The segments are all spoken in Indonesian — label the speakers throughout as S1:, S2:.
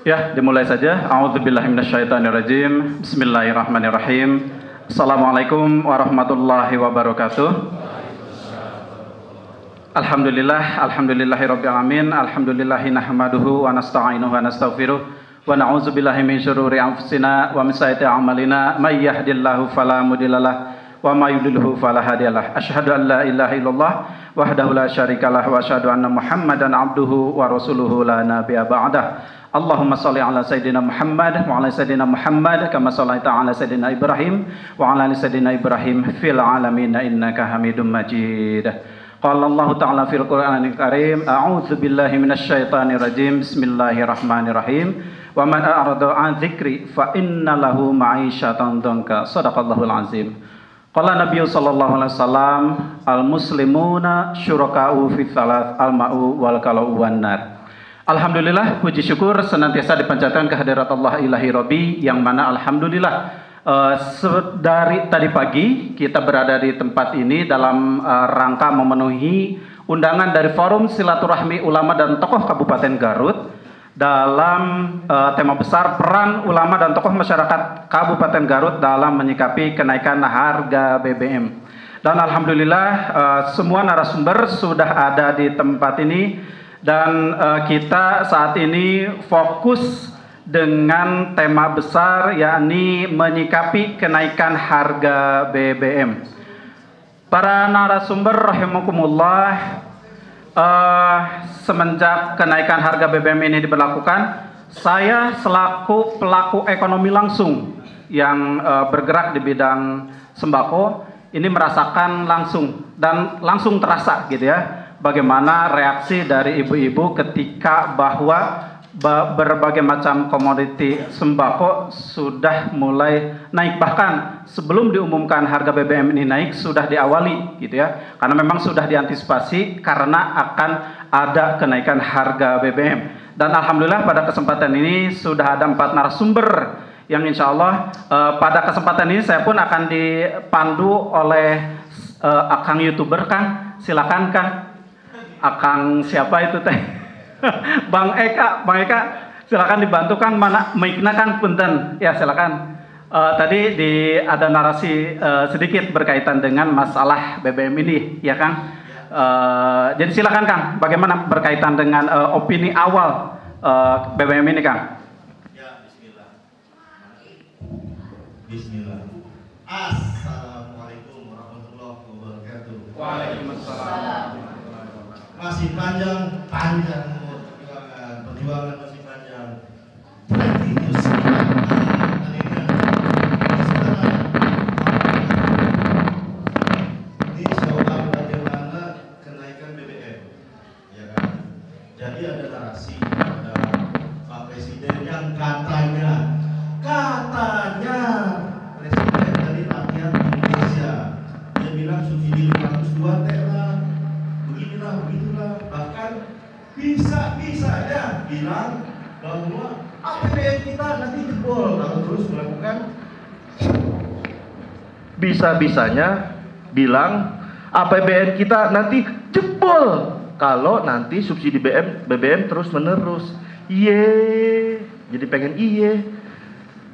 S1: Ya, dimulai saja. A'udzubillahi minasyaitonirrajim. Bismillahirrahmanirrahim. Assalamualaikum warahmatullahi wabarakatuh. Alhamdulillahirabbil alamin. Alhamdulillahi nahmaduhu wa nasta'inuhu wa nastaghfiruh wa na'udzubillahi min syururi anfusina wa min sayyiati a'malina. May yahdihillahu fala mudhillalah wa may yudlilhu fala hadiyalah. Asyhadu an la ilaha illallah wahdahu la syarikalah wa asyhadu anna Muhammadan abduhu wa rasuluhu la nabiyya ba'dah. Allahumma salli ala Sayyidina Muhammad wa ala Sayyidina Muhammad kama sallaita ala Sayyidina Ibrahim wa ala ali Sayyidina Ibrahim fil alamin innaka Hamidum Majid. Qala Allah Ta'ala fil Qur'anil Karim, a'udzu billahi minasyaitonir rajim. Bismillahirrahmanirrahim. Wa man a'rada 'an dzikri fa inna lahu ma'isyatan dhanka. Shadaqallahul azim. Qala Nabi sallallahu alaihi wasallam, al muslimuna syuraka'u fi thalath al-ma'u wal kala'u wan nar. Alhamdulillah, puji syukur senantiasa dipanjatkan kehadirat Allah ilahi Rabbi, yang mana alhamdulillah dari tadi pagi kita berada di tempat ini dalam rangka memenuhi undangan dari Forum Silaturahmi Ulama dan Tokoh Kabupaten Garut dalam tema besar peran ulama dan tokoh masyarakat Kabupaten Garut dalam menyikapi kenaikan harga BBM. Dan alhamdulillah semua narasumber sudah ada di tempat ini. Dan kita saat ini fokus dengan tema besar, yakni menyikapi kenaikan harga BBM. Para narasumber rahimakumullah, semenjak kenaikan harga BBM ini diberlakukan, saya selaku pelaku ekonomi langsung yang bergerak di bidang sembako ini merasakan langsung dan langsung terasa gitu ya, bagaimana reaksi dari ibu-ibu ketika bahwa berbagai macam komoditi sembako sudah mulai naik. Bahkan sebelum diumumkan harga BBM ini naik sudah diawali gitu ya, karena memang sudah diantisipasi karena akan ada kenaikan harga BBM. Dan alhamdulillah pada kesempatan ini sudah ada 4 narasumber yang insya Allah pada kesempatan ini saya pun akan dipandu oleh akang YouTuber. Kang, silakan Kang. Akang siapa itu teh? Bang Eka, silakan dibantu Kang, mana mic-na Kang, punten. Ya, silakan. Tadi ada narasi sedikit berkaitan dengan masalah BBM ini, ya Kang. Jadi silakan Kang, bagaimana berkaitan dengan opini awal BBM ini Kang?
S2: Ya, Bismillah. Assalamualaikum warahmatullahi wabarakatuh.
S1: Waalaikumsalam.
S2: Masih panjang umur perjuangan masih panjang. Breaking news. Ini soal bagaimana kenaikan BBM, ya kan? Jadi ada narasi pada Pak Presiden yang katanya Presiden dari rakyat Indonesia. Dia bilang subsidi 502 tera. Begitulah, bahkan bisa-bisanya bilang bahwa APBN kita nanti jebol kalau terus melakukan.
S3: Bisa-bisanya bilang APBN kita nanti jebol kalau nanti subsidi BBM terus menerus. Jadi pengen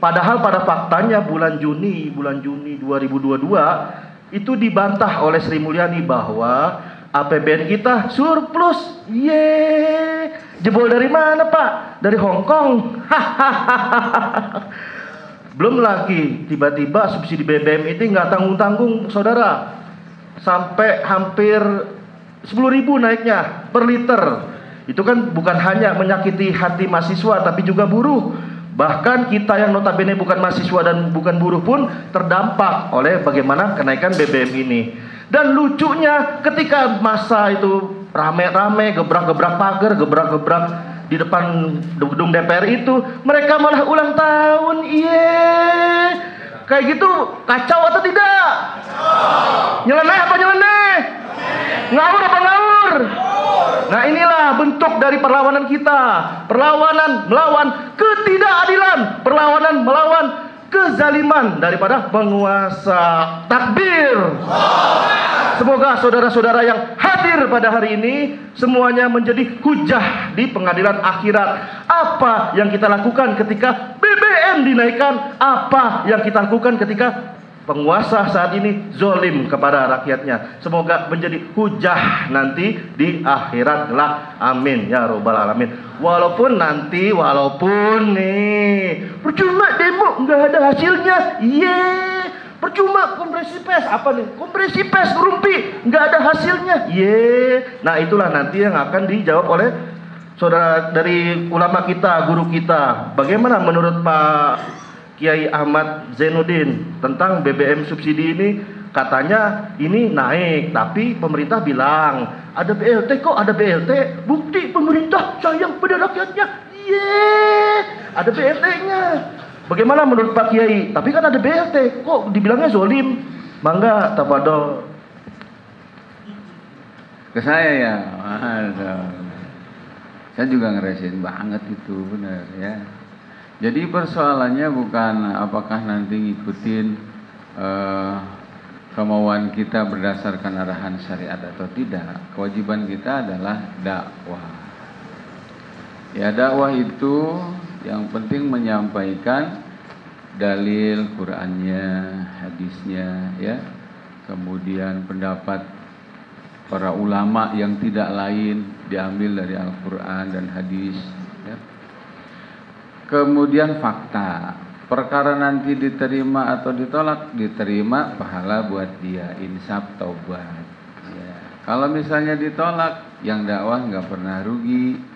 S3: Padahal pada faktanya bulan Juni 2022 itu dibantah oleh Sri Mulyani bahwa APBN kita surplus. Jebol dari mana Pak? Dari Hong Kong. Belum lagi tiba-tiba subsidi BBM itu nggak tanggung-tanggung saudara, sampai hampir 10.000 naiknya per liter. Itu kan bukan hanya menyakiti hati mahasiswa tapi juga buruh. Bahkan kita yang notabene bukan mahasiswa dan bukan buruh pun terdampak oleh bagaimana kenaikan BBM ini. Dan lucunya ketika masa itu rame-rame, gebrak-gebrak pagar, gebrak-gebrak di depan gedung DPR itu, mereka malah ulang tahun. Kayak gitu kacau atau tidak? Nyeleneh apa nyeleneh? Ngawur apa ngawur? Nah, inilah bentuk dari perlawanan kita. Perlawanan melawan ketidakadilan, perlawanan melawan kezaliman daripada penguasa. Takbir. Semoga saudara-saudara yang hadir pada hari ini semuanya menjadi hujah di pengadilan akhirat. Apa yang kita lakukan ketika BBM dinaikkan? Apa yang kita lakukan ketika penguasa saat ini zolim kepada rakyatnya? Semoga menjadi hujah nanti di akhirat kelak. Amin ya robbal alamin. Walaupun nih percuma demo nggak ada hasilnya. Percuma kompresi pers, kompresi pers ngerumpi nggak ada hasilnya. Nah itulah nanti yang akan dijawab oleh saudara dari ulama kita, guru kita. Bagaimana menurut Pak Kiai Ahmad Zainuddin tentang BBM subsidi ini? Katanya ini naik, tapi pemerintah bilang ada BLT. Kok ada BLT? Bukti pemerintah sayang pada rakyatnya. Ada BLT-nya. Bagaimana menurut Pak Kiai? Tapi kan ada BLT, kok dibilangnya zolim? Mangga, tafadhol.
S4: Ke saya ya, saya juga ngerasain banget itu, benar ya. Jadi persoalannya bukan apakah nanti ngikutin kemauan kita berdasarkan arahan syariat atau tidak. Kewajiban kita adalah dakwah. Ya, dakwah itu yang penting menyampaikan dalil Qur'annya, hadisnya, ya. Kemudian pendapat para ulama yang tidak lain diambil dari Al-Quran dan hadis, ya. Kemudian fakta, perkara nanti diterima atau ditolak, diterima pahala buat dia, insaf taubat, ya. Kalau misalnya ditolak, yang dakwah nggak pernah rugi.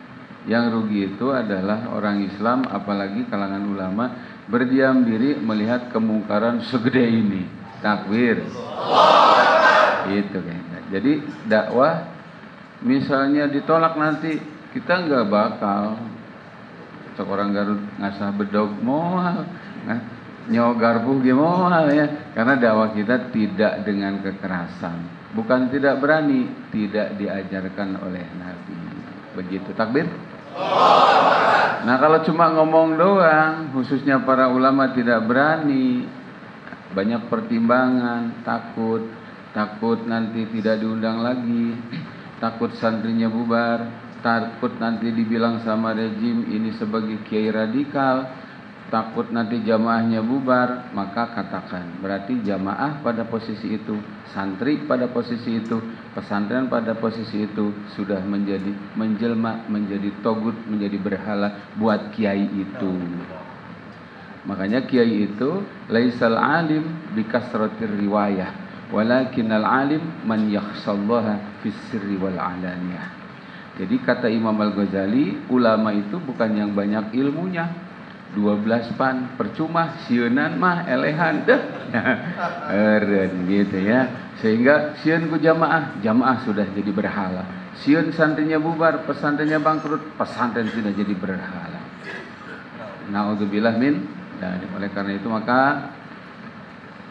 S4: Yang rugi itu adalah orang Islam, apalagi kalangan ulama, berdiam diri melihat kemungkaran segede ini. Takbir. Itu kayaknya. Jadi dakwah misalnya ditolak nanti, kita nggak bakal seorang Garut ngasah bedog moal, nyawa garpuh gimana ya, karena dakwah kita tidak dengan kekerasan. Bukan tidak berani, tidak diajarkan oleh Nabi. Begitu. Takbir. Nah kalau cuma ngomong doang, khususnya para ulama tidak berani, banyak pertimbangan, takut nanti tidak diundang lagi, takut santrinya bubar, takut nanti dibilang sama rejim ini sebagai kiai radikal, takut nanti jamaahnya bubar, maka katakan berarti jamaah pada posisi itu, santri pada posisi itu, pesantren pada posisi itu sudah menjelma menjadi togut, menjadi berhala buat kiai itu. Makanya kiai itu laisal alim bikasratir riwayah, walakinnal alim man yakhshallaha fis sirri wal alaniyah. Jadi kata Imam Al-Ghazali, ulama itu bukan yang banyak ilmunya, 12 pan percuma sieunan mah elehan deh. Eren gitu ya. Sehingga sieun ku jamaah sudah jadi berhala. Sieun santrinya bubar, pesantrennya bangkrut, pesantren sudah jadi berhala. Naudzubillah min. Dan oleh karena itu maka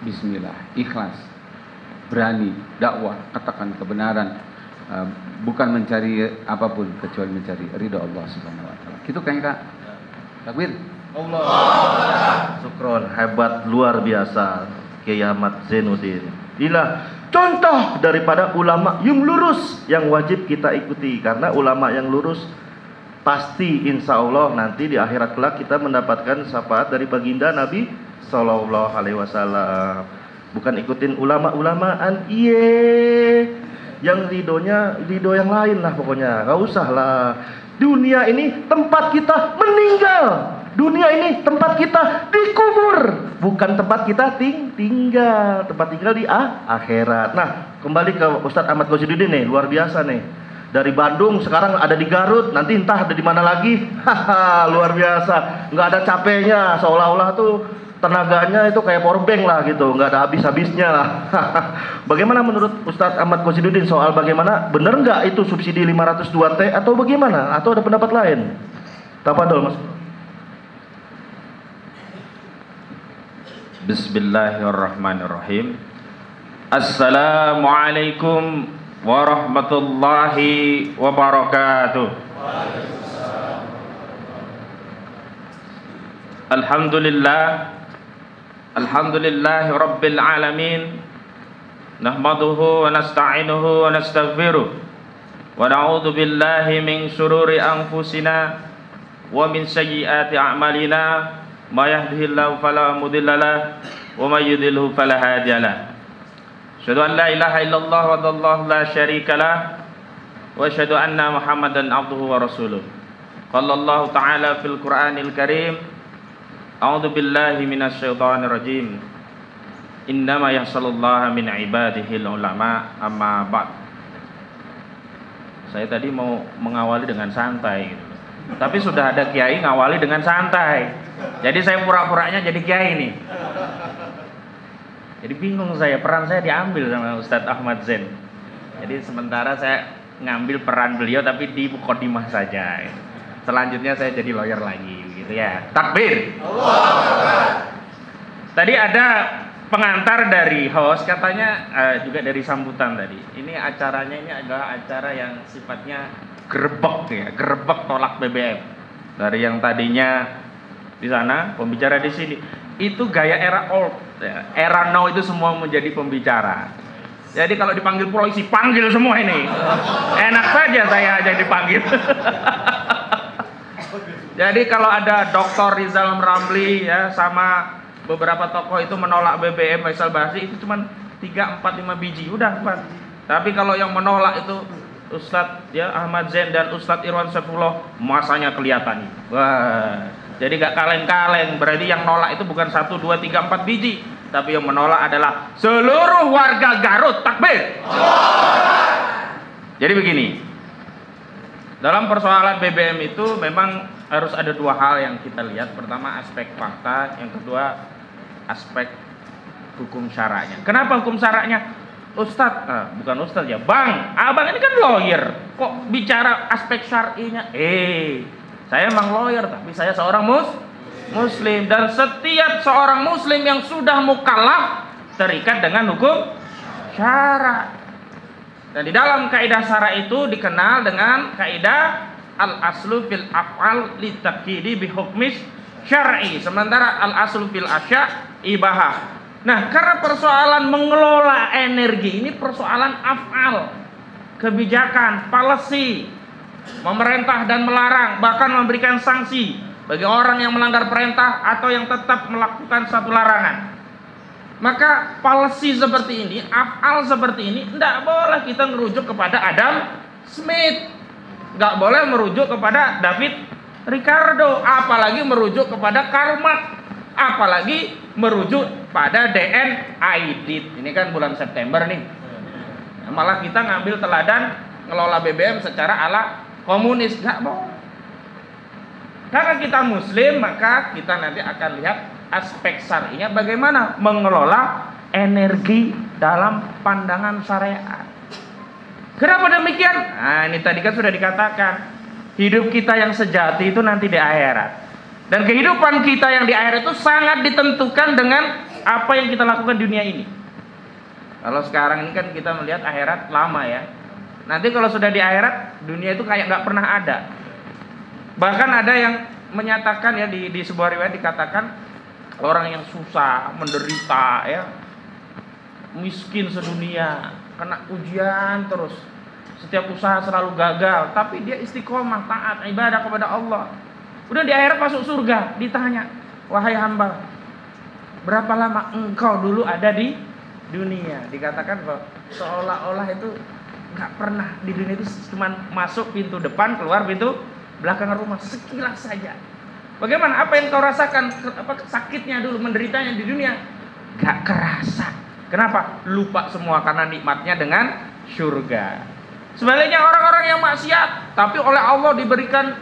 S4: bismillah, ikhlas, berani dakwah, katakan kebenaran, bukan mencari apapun kecuali mencari ridha Allah Subhanahu wa taala. Gitu kan Kak? Takbir. Allah.
S3: Syukron, hebat, luar biasa Kiai Ahmad Zainuddin. Inilah contoh daripada ulama yang lurus yang wajib kita ikuti, karena ulama yang lurus pasti insya Allah nanti di akhirat kelak kita mendapatkan syafaat dari baginda Nabi Sallallahu Alaihi Wasallam. Bukan ikutin ulama-ulamaan, yang ridho yang lain lah pokoknya, nggak usah lah. Dunia ini tempat kita meninggal, dunia ini tempat kita dikubur, bukan tempat kita tinggal, tempat tinggal di akhirat. Nah, kembali ke Ustadz Ahmad Ghazidudin nih, luar biasa nih. Dari Bandung sekarang ada di Garut, nanti entah ada di mana lagi. Luar biasa, nggak ada capeknya, seolah-olah tuh tenaganya itu kayak powerbank lah gitu, nggak ada habis-habisnya lah. Bagaimana menurut Ustadz Ahmad Ghazidudin soal bagaimana benar nggak itu subsidi 502T atau bagaimana? Atau ada pendapat lain? Tafadhol Mas.
S5: Bismillahirrahmanirrahim. Assalamualaikum warahmatullahi wabarakatuh. Alhamdulillahi rabbil alamin. Nahmaduhu wa nasta'inuhu wa nastaghfiruh. Wa na'udzu billahi min syururi anfusina wa min sayyiati a'malina may yahdihillahu fala mudilla lahu wa may yudlilhu fala hadiya lahu. Asyhadu an la ilaha illallah wa la syarika lah wa asyhadu anna Muhammadan abduhu wa rasuluh. Qala Allah ta'ala fil Qur'anil Karim, a'udzu billahi minasy syaithanir rajim. Innama yahsalullaha min ibadihil ulama, amma ba'd. Saya tadi mau mengawali dengan santai gitu. Tapi sudah ada kiai ngawali dengan santai. Jadi saya pura-puranya jadi kiai nih. Jadi bingung saya, peran saya diambil sama Ustadz Ahmad Zain. Jadi sementara saya ngambil peran beliau tapi di mukadimah saja. Selanjutnya saya jadi lawyer lagi gitu ya. Takbir. Tadi ada pengantar dari host, katanya juga dari sambutan tadi. Ini acaranya ini adalah acara yang sifatnya gerbek ya, gerbek tolak BBM. Dari yang tadinya di sana, pembicara di sini. Itu gaya era old, ya. Era now itu semua menjadi pembicara. Jadi kalau dipanggil polisi, panggil semua ini. Enak saja saya aja dipanggil. Jadi kalau ada Dr. Rizal Ramli ya sama beberapa tokoh itu menolak BBM Faisal Basri, itu cuma 3, 4, 5 biji udah Pak. Tapi kalau yang menolak itu Ustadz ya Ahmad Zain dan Ustadz Irwan Saifullah, masanya kelihatan. Wah, jadi gak kaleng-kaleng. Berarti yang nolak itu bukan 1, 2, 3, 4 biji, tapi yang menolak adalah seluruh warga Garut. Takbir. Jadi begini, dalam persoalan BBM itu memang harus ada 2 hal yang kita lihat. Pertama aspek fakta, yang kedua aspek hukum syara'nya. Kenapa hukum syara'nya? Ustadz, bukan Ustadz ya, Bang, abang ini kan lawyer, kok bicara aspek syar'inya? Saya emang lawyer, tapi saya seorang muslim, dan setiap seorang muslim yang sudah mukallaf terikat dengan hukum syara'. Dan di dalam kaidah syara' itu dikenal dengan kaidah al-aslu fil af'al litakidi bi hukmis syar'i, sementara al-aslu fil asya' ibahah. Nah, karena persoalan mengelola energi ini persoalan af'al, kebijakan, policy, memerintah dan melarang, bahkan memberikan sanksi bagi orang yang melanggar perintah atau yang tetap melakukan satu larangan. Maka policy seperti ini, af'al seperti ini, tidak boleh kita merujuk kepada Adam Smith, nggak boleh merujuk kepada David Ricardo, apalagi merujuk kepada Karl Marx, apalagi merujuk pada DN Aidit. Ini kan bulan September nih. Malah kita ngambil teladan ngelola BBM secara ala komunis, nggak boleh. Karena kita muslim, maka kita nanti akan lihat aspek syar'inya bagaimana mengelola energi dalam pandangan syariat. Kenapa demikian? Nah, ini tadi kan sudah dikatakan, hidup kita yang sejati itu nanti di akhirat. Dan kehidupan kita yang di akhirat itu sangat ditentukan dengan apa yang kita lakukan di dunia ini. Kalau sekarang ini kan kita melihat akhirat lama ya. Nanti kalau sudah di akhirat, dunia itu kayak nggak pernah ada. Bahkan ada yang menyatakan ya di sebuah riwayat dikatakan orang yang susah, menderita ya, miskin sedunia, kena ujian terus, setiap usaha selalu gagal, tapi dia istiqomah, taat, ibadah kepada Allah. Udah di akhirat masuk surga, ditanya, wahai hamba, berapa lama engkau dulu ada di dunia? Dikatakan bahwa seolah-olah itu nggak pernah di dunia itu, cuma masuk pintu depan, keluar pintu belakang rumah, sekilas saja. Bagaimana? Apa yang kau rasakan? Apa sakitnya dulu, menderitanya di dunia? Gak kerasa. Kenapa? Lupa semua karena nikmatnya dengan surga. Sebaliknya orang-orang yang maksiat, tapi oleh Allah diberikan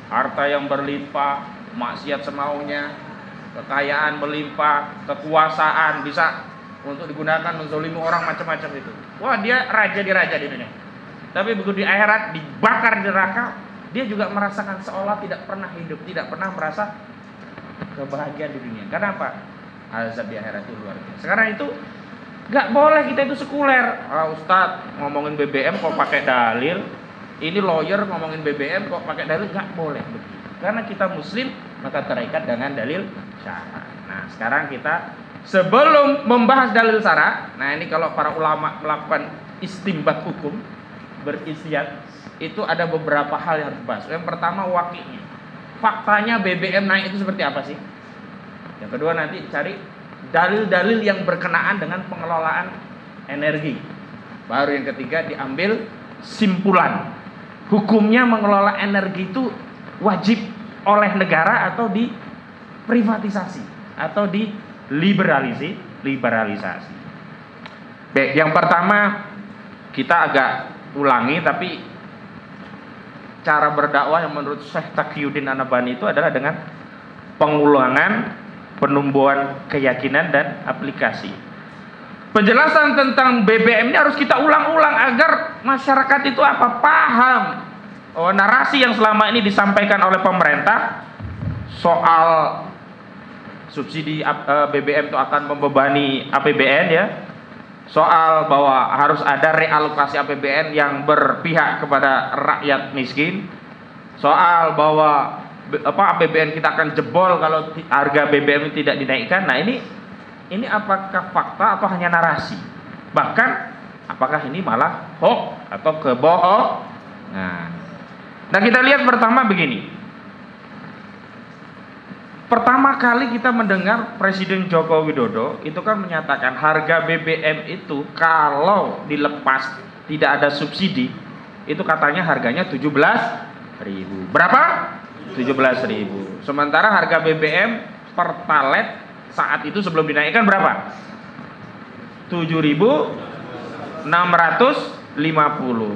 S5: harta yang berlimpah, maksiat semaunya, kekayaan berlimpah, kekuasaan bisa untuk digunakan menzolimi orang macam-macam itu. Wah, dia raja di dunia. Tapi begitu di akhirat dibakar di neraka, dia juga merasakan seolah tidak pernah hidup, tidak pernah merasa kebahagiaan di dunia. Kenapa? Azab di akhirat itu luar biasa. Sekarang itu nggak boleh kita itu sekuler. Ustadz ngomongin BBM kok pakai dalil. Ini lawyer ngomongin BBM kok pakai dalil, nggak boleh begitu. Karena kita muslim maka terikat dengan dalil syara'. Nah, sekarang kita sebelum membahas dalil syara', nah ini kalau para ulama melakukan istinbat hukum, beristihad, itu ada beberapa hal yang harus dibahas. Yang pertama waqi'nya. faktanya BBM naik itu seperti apa sih? Yang kedua nanti cari dalil-dalil yang berkenaan dengan pengelolaan energi. Baru yang ketiga diambil simpulan. Hukumnya mengelola energi itu wajib oleh negara atau diprivatisasi atau liberalisasi. Baik, yang pertama kita agak ulangi, tapi cara berdakwah yang menurut Syekh Taqiyuddin An-Nabhani itu adalah dengan pengulangan, penumbuhan keyakinan dan aplikasi. Penjelasan tentang BBM ini harus kita ulang-ulang agar masyarakat itu paham narasi yang selama ini disampaikan oleh pemerintah soal subsidi BBM itu akan membebani APBN ya. Soal bahwa harus ada realokasi APBN yang berpihak kepada rakyat miskin. Soal bahwa APBN kita akan jebol kalau harga BBM tidak dinaikkan. Nah, ini apakah fakta atau hanya narasi? Bahkan apakah ini malah hoax atau kebohongan? Nah, kita lihat pertama begini. Pertama kali kita mendengar Presiden Joko Widodo itu kan menyatakan harga BBM itu kalau dilepas tidak ada subsidi itu katanya harganya 17.000. Berapa? 17.000. Sementara harga BBM Pertalite saat itu sebelum dinaikkan berapa? 7.650.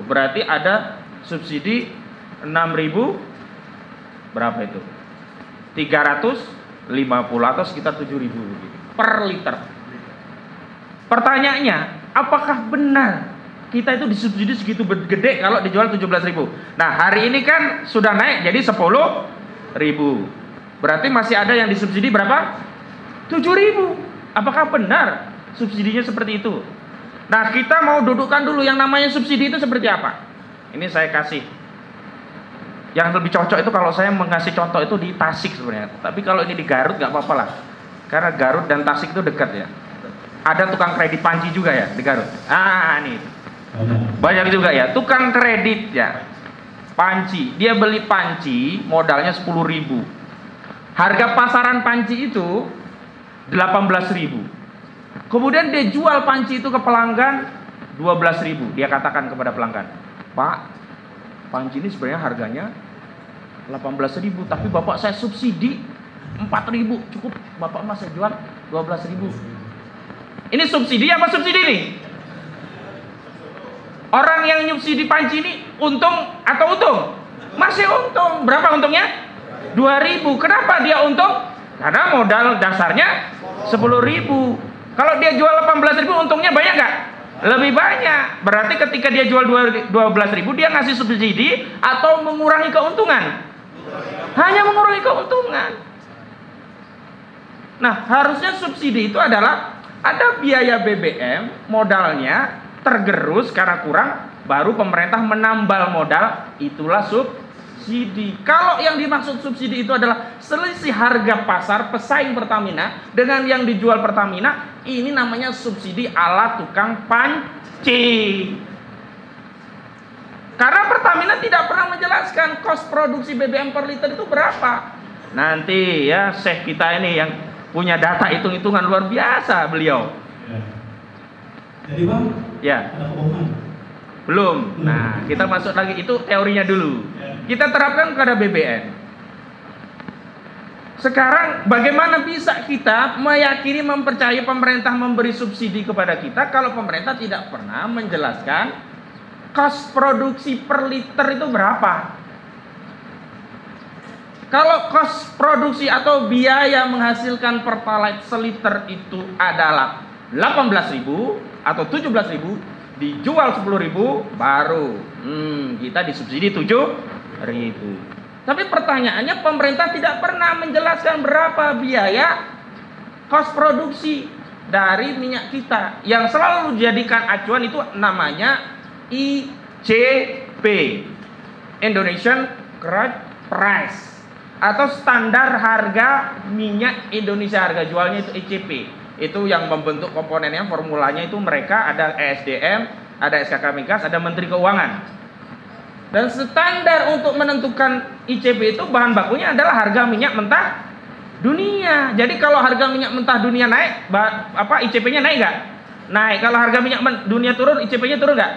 S5: Berarti ada subsidi 6.000 berapa itu? 350 atau sekitar 7.000 per liter. Pertanyaannya, apakah benar kita itu disubsidi segitu gede kalau dijual 17.000? Nah, hari ini kan sudah naik jadi 10.000. Berarti masih ada yang disubsidi berapa? 7.000. Apakah benar subsidinya seperti itu? Nah, kita mau dudukkan dulu yang namanya subsidi itu seperti apa. Ini saya kasih. Yang lebih cocok itu kalau saya mengasih contoh itu di Tasik sebenarnya. Tapi kalau ini di Garut nggak apa-apa lah. Karena Garut dan Tasik itu dekat ya. Ada tukang kredit panci juga ya di Garut. Nih. Banyak juga ya. Tukang kredit ya. Panci. Dia beli panci modalnya 10.000. Harga pasaran panci itu 18.000. Kemudian dia jual panci itu ke pelanggan 12.000. Dia katakan kepada pelanggan, "Pak, panci ini sebenarnya harganya 18.000, tapi bapak saya subsidi 4.000, cukup bapak mas saya jual 12.000. Ini subsidi apa subsidi nih? Orang yang nyubsidi panci ini untung atau untung? Masih untung. Berapa untungnya? 2.000. Kenapa dia untung? Karena modal dasarnya 10.000. Kalau dia jual 18.000 untungnya banyak nggak? Lebih banyak. Berarti ketika dia jual 12.000 dia ngasih subsidi atau mengurangi keuntungan? Hanya mengurangi keuntungan. Nah, harusnya subsidi itu adalah ada biaya BBM, modalnya tergerus karena kurang, baru pemerintah menambal modal, itulah subsidi. Kalau yang dimaksud subsidi itu adalah selisih harga pasar pesaing Pertamina dengan yang dijual Pertamina, ini namanya subsidi ala tukang panci. Karena Pertamina tidak pernah menjelaskan kos produksi BBM per liter itu berapa. Nanti ya Syekh kita ini yang punya data hitung-hitungan luar biasa beliau.
S6: Ya. Jadi Bang,
S5: ya.
S6: Ada kebohongan?
S5: Belum. Nah, kita masuk lagi itu teorinya dulu. Kita terapkan kepada BBM. Sekarang bagaimana bisa kita meyakini, mempercayai pemerintah memberi subsidi kepada kita kalau pemerintah tidak pernah menjelaskan kos produksi per liter itu berapa? Kalau kos produksi atau biaya menghasilkan Pertalite seliter itu adalah 18.000 atau 17.000, dijual 10.000, baru kita disubsidi 7.000. Tapi pertanyaannya pemerintah tidak pernah menjelaskan berapa biaya kos produksi dari minyak kita. Yang selalu dijadikan acuan itu namanya ICP, Indonesian Crude Price, atau standar harga minyak Indonesia, harga jualnya itu ICP. Itu yang membentuk komponennya, formulanya itu mereka ada ESDM, ada SKK Migas, ada Menteri Keuangan. Dan standar untuk menentukan ICP itu bahan bakunya adalah harga minyak mentah dunia. Jadi kalau harga minyak mentah dunia naik, ICP-nya naik nggak? Naik. Kalau harga minyak dunia turun, ICP-nya turun nggak?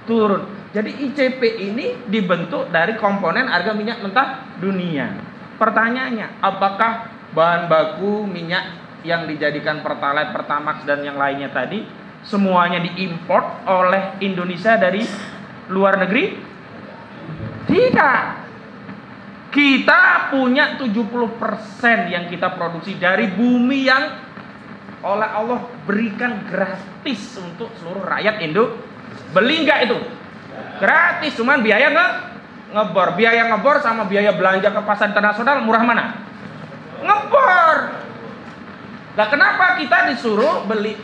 S5: Turun. Jadi ICP ini dibentuk dari komponen harga minyak mentah dunia. Pertanyaannya, apakah bahan baku minyak yang dijadikan Pertalite, Pertamax dan yang lainnya tadi semuanya diimport oleh Indonesia dari luar negeri? Tidak. Kita punya 70% yang kita produksi dari bumi yang oleh Allah berikan gratis untuk seluruh rakyat Indo. Beli nggak itu? Gratis, cuman biaya ngebor. Biaya ngebor sama biaya belanja ke pasar internasional murah mana? Ngebor. Nah, kenapa kita disuruh beli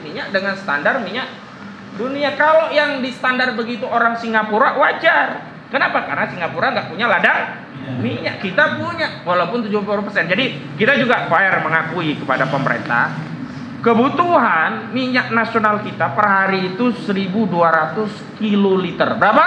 S5: minyak dengan standar minyak dunia? Kalau yang di standar begitu orang Singapura wajar. Kenapa? Karena Singapura nggak punya ladang minyak, kita punya, walaupun 70%. Jadi kita juga fair mengakui kepada pemerintah, kebutuhan minyak nasional kita per hari itu 1.200 kiloliter. Berapa?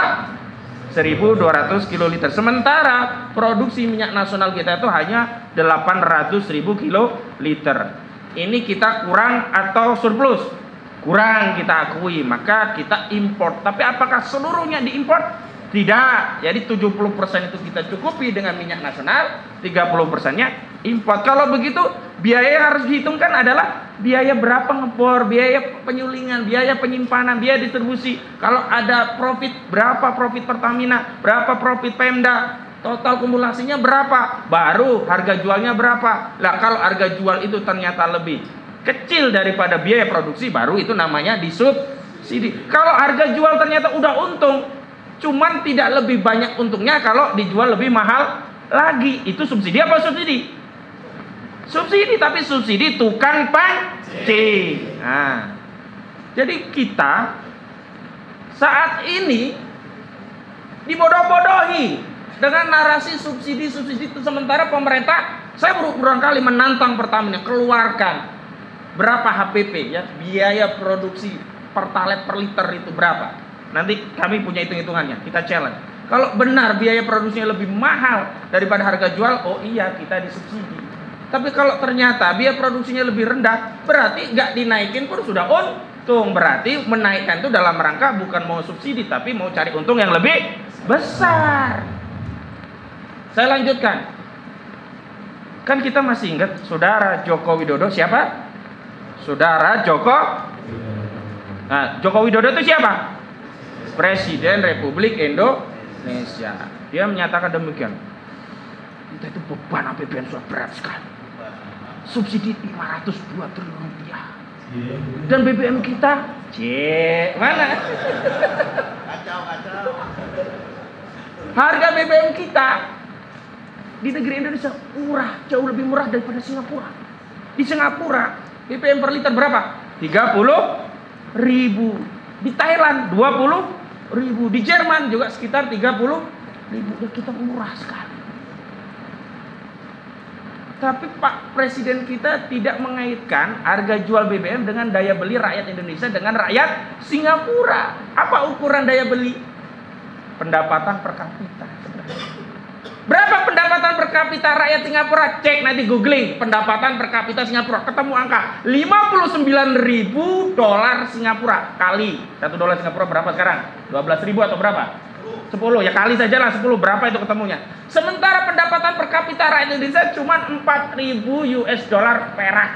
S5: 1.200 kiloliter. Sementara produksi minyak nasional kita itu hanya 800.000 kiloliter. Ini kita kurang atau surplus? Kurang, kita akui. Maka kita import. Tapi apakah seluruhnya diimport? Tidak. Jadi 70% itu kita cukupi dengan minyak nasional, 30%-nya import. Kalau begitu, biaya yang harus dihitungkan adalah biaya berapa ngebor, biaya penyulingan, biaya penyimpanan, biaya distribusi. Kalau ada profit, berapa profit Pertamina, berapa profit Pemda, total kumulasinya berapa, baru harga jualnya berapa. Lah kalau harga jual itu ternyata lebih kecil daripada biaya produksi, baru itu namanya disubsidi. Kalau harga jual ternyata udah untung, cuman tidak lebih banyak untungnya kalau dijual lebih mahal lagi, itu subsidi apa subsidi? Subsidi, tapi subsidi tukang pancing. Nah, jadi kita saat ini dibodoh-bodohi dengan narasi subsidi itu, sementara pemerintah, saya berulang kali menantang Pertamina, keluarkan berapa HPP ya, biaya produksi Pertalite per liter itu berapa? Nanti kami punya hitung-hitungannya, kita challenge. Kalau benar biaya produksinya lebih mahal daripada harga jual, oh iya kita disubsidi. Tapi kalau ternyata biaya produksinya lebih rendah, berarti nggak dinaikin pun sudah untung. Berarti menaikkan itu dalam rangka bukan mau subsidi, tapi mau cari untung yang lebih besar. Saya lanjutkan. Kan kita masih ingat Saudara Joko Widodo siapa? Saudara Joko. Nah, Joko Widodo itu siapa? Presiden Republik Indonesia. Dia menyatakan demikian. Kita itu beban APBN sudah berat sekali. Subsidi 502 triliun rupiah. Dan BBM kita, mana?
S2: Kacau.
S5: Harga BBM kita di negeri Indonesia murah, jauh lebih murah daripada Singapura. Di Singapura BBM per liter berapa? 30.000. Di Thailand 20.000. Di Jerman juga sekitar 30.000. Ya, kita murah sekali. Tapi Pak Presiden kita tidak mengaitkan harga jual BBM dengan daya beli rakyat Indonesia dengan rakyat Singapura. Apa ukuran daya beli? Pendapatan per kapita. Berapa pendapatan per kapita rakyat Singapura? Cek nanti googling pendapatan per kapita Singapura, ketemu angka 59.000 dolar Singapura kali $1 Singapura berapa sekarang? 12.000 atau berapa? 10, ya kali saja lah 10, berapa itu ketemunya? Sementara pendapatan per kapita rakyat Indonesia cuma 4.000 US dollar perak.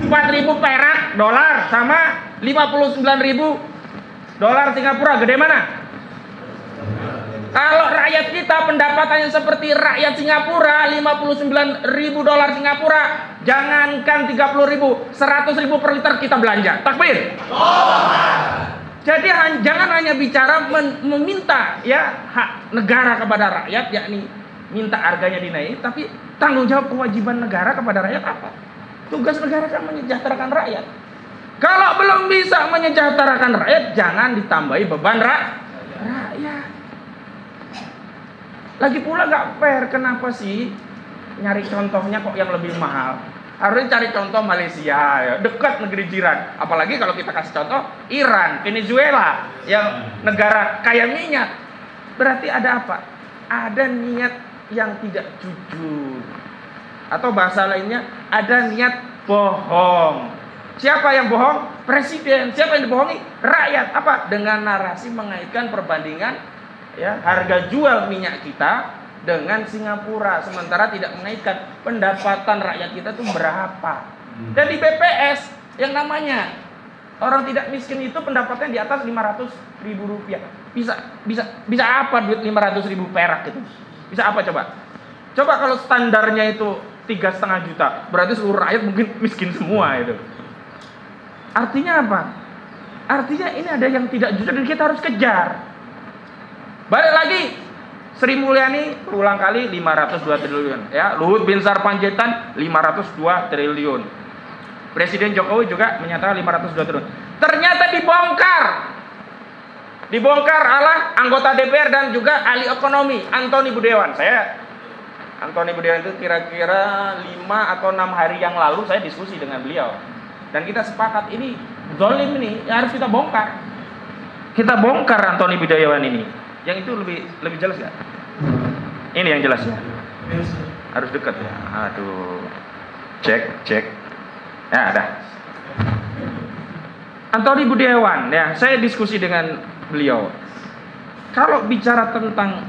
S5: 4.000 perak dolar sama 59.000 dolar Singapura, gede mana? Kalau rakyat kita pendapatannya seperti rakyat Singapura, 59.000 dolar Singapura, jangankan 30.000, 100.000 per liter kita belanja. Takbir. Jadi jangan hanya bicara meminta ya hak negara kepada rakyat, yakni minta harganya dinaik, tapi tanggung jawab kewajiban negara kepada rakyat apa? Tugas negara kan menyejahterakan rakyat. Kalau belum bisa menyejahterakan rakyat, jangan ditambahi beban rakyat. Lagi pula gak fair, kenapa sih nyari contohnya kok yang lebih mahal? Harusnya cari contoh Malaysia, ya. Dekat negeri jiran. Apalagi kalau kita kasih contoh Iran, Venezuela, yang negara kaya minyak. Berarti ada apa? Ada niat yang tidak jujur. Atau bahasa lainnya, ada niat bohong. Siapa yang bohong? Presiden. Siapa yang dibohongi? Rakyat. Apa? Dengan narasi mengaitkan perbandingan ya harga jual minyak kita dengan Singapura, sementara tidak mengaitkan pendapatan rakyat kita itu berapa. Dan di BPS yang namanya orang tidak miskin itu pendapatannya di atas 500.000 rupiah. Bisa apa duit 500.000 perak itu? Bisa apa coba? Coba kalau standarnya itu 3,5 juta, berarti seluruh rakyat mungkin miskin semua itu. Artinya apa? Artinya ini ada yang tidak jujur dan kita harus kejar. Balik lagi, Sri Mulyani berulang kali 502 triliun ya. Luhut Binsar Panjaitan 502 triliun. Presiden Jokowi juga menyatakan 502 triliun. Ternyata dibongkar oleh anggota DPR dan juga ahli ekonomi Antony Budiawan. Antony Budiawan itu kira-kira 5 atau 6 hari yang lalu saya diskusi dengan beliau. Dan kita sepakat ini zalim ini harus kita bongkar. Kita bongkar Antony Budiawan ini. Yang itu lebih jelas nggak? Ini yang jelas ya. Harus dekat ya. Aduh. Cek. Ya ada. Antony Budiawan ya. Saya diskusi dengan beliau. Kalau bicara tentang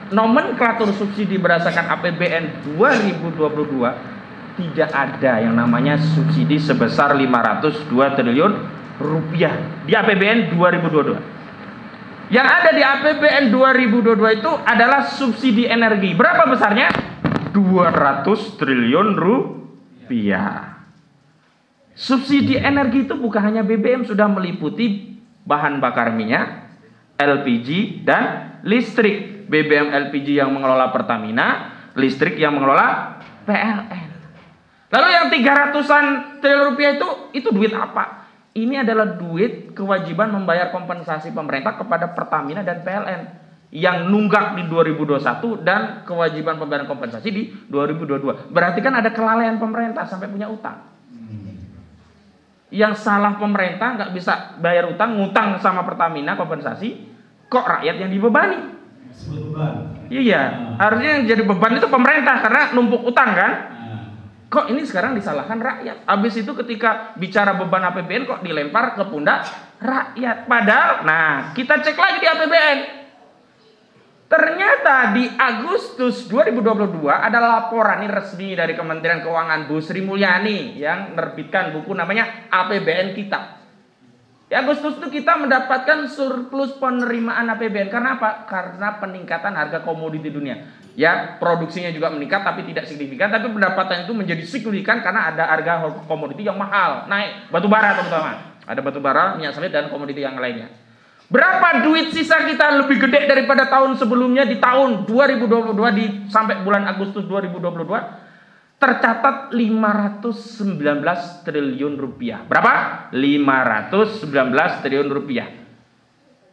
S5: nomenklatur subsidi berdasarkan APBN 2022, tidak ada yang namanya subsidi sebesar 502 triliun rupiah di APBN 2022. Yang ada di APBN 2022 itu adalah subsidi energi. Berapa besarnya? 200 triliun rupiah. Subsidi energi itu bukan hanya BBM, sudah meliputi bahan bakar minyak, LPG, dan listrik. BBM LPG yang mengelola Pertamina, listrik yang mengelola PLN. Lalu yang 300-an triliun rupiah itu duit apa? Ini adalah duit kewajiban membayar kompensasi pemerintah kepada Pertamina dan PLN yang nunggak di 2021 dan kewajiban pembayaran kompensasi di 2022. Berarti kan ada kelalaian pemerintah sampai punya utang. Yang salah pemerintah nggak bisa bayar utang, ngutang sama Pertamina kompensasi, kok rakyat yang dibebani? Iya, harusnya yang jadi beban itu pemerintah karena numpuk utang kan? Kok ini sekarang disalahkan rakyat? Habis itu ketika bicara beban APBN kok dilempar ke pundak rakyat. Padahal, nah kita cek lagi di APBN. Ternyata di Agustus 2022 ada laporan ini resmi dari Kementerian Keuangan Bu Sri Mulyani yang menerbitkan buku namanya APBN Kita. Di Agustus itu kita mendapatkan surplus penerimaan APBN. Karena apa? Karena peningkatan harga komoditi dunia. Ya, produksinya juga meningkat tapi tidak signifikan, tapi pendapatan itu menjadi signifikan karena ada harga komoditi yang mahal, naik, batu bara terutama. Ada batu bara, minyak sawit dan komoditi yang lainnya. Berapa duit sisa kita lebih gede daripada tahun sebelumnya di tahun 2022 sampai bulan Agustus 2022 tercatat 519 triliun rupiah. Berapa? 519 triliun rupiah.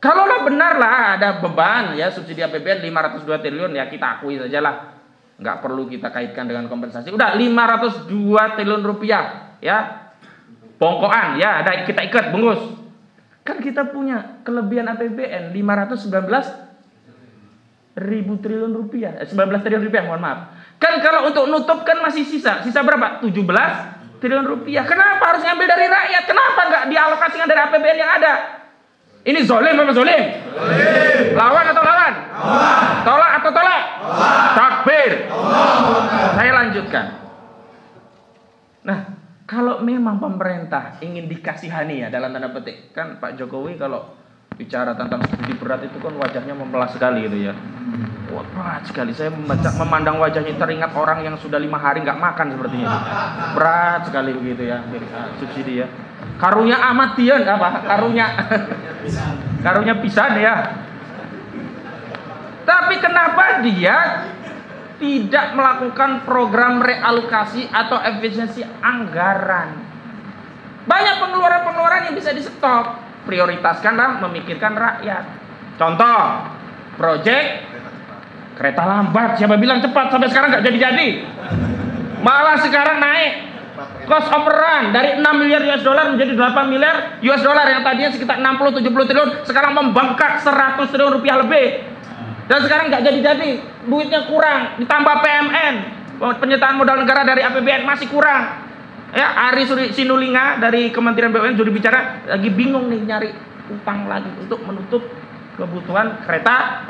S5: Kalaulah benarlah ada beban ya subsidi APBN 502 triliun ya kita akui sajalah. Nggak perlu kita kaitkan dengan kompensasi. Udah 502 triliun rupiah ya. Bongkoan ya ada kita ikat bungkus. Kan kita punya kelebihan APBN 519 ribu triliun rupiah. 19 triliun rupiah mohon maaf. Kan kalau untuk nutup kan masih sisa. Sisa berapa? 17 triliun rupiah. Kenapa harus ngambil dari rakyat? Kenapa nggak dialokasikan dari APBN yang ada? Ini zolim apa zolim? Zolim. Lawan atau lawan? Lawan. Tolak atau tolak? Tolak. Takbir. Saya lanjutkan. Nah, kalau memang pemerintah ingin dikasihani ya dalam tanda petik, kan Pak Jokowi kalau bicara tentang subsidi berat itu kan wajahnya memelas sekali itu ya. Wah, berat sekali. Saya memandang wajahnya teringat orang yang sudah 5 hari nggak makan sepertinya. Berat sekali begitu ya subsidi ya. Karunya amatian apa? Karunya pisan ya. Tapi kenapa dia tidak melakukan program realokasi atau efisiensi anggaran? Banyak pengeluaran-pengeluaran yang bisa di stop. Prioritaskanlah memikirkan rakyat. Contoh, proyek kereta lambat. Siapa bilang cepat sampai sekarang nggak jadi-jadi? Malah sekarang naik. cost of run dari 6 miliar US dollar menjadi 8 miliar US dollar yang tadinya sekitar 60-70 triliun sekarang membengkak 100 triliun rupiah lebih. Dan sekarang nggak jadi-jadi, duitnya kurang, ditambah PMN, penyertaan modal negara dari APBN masih kurang. Ya, Ari Sinulinga dari Kementerian BUMN juru bicara lagi bingung nih nyari utang lagi untuk menutup kebutuhan kereta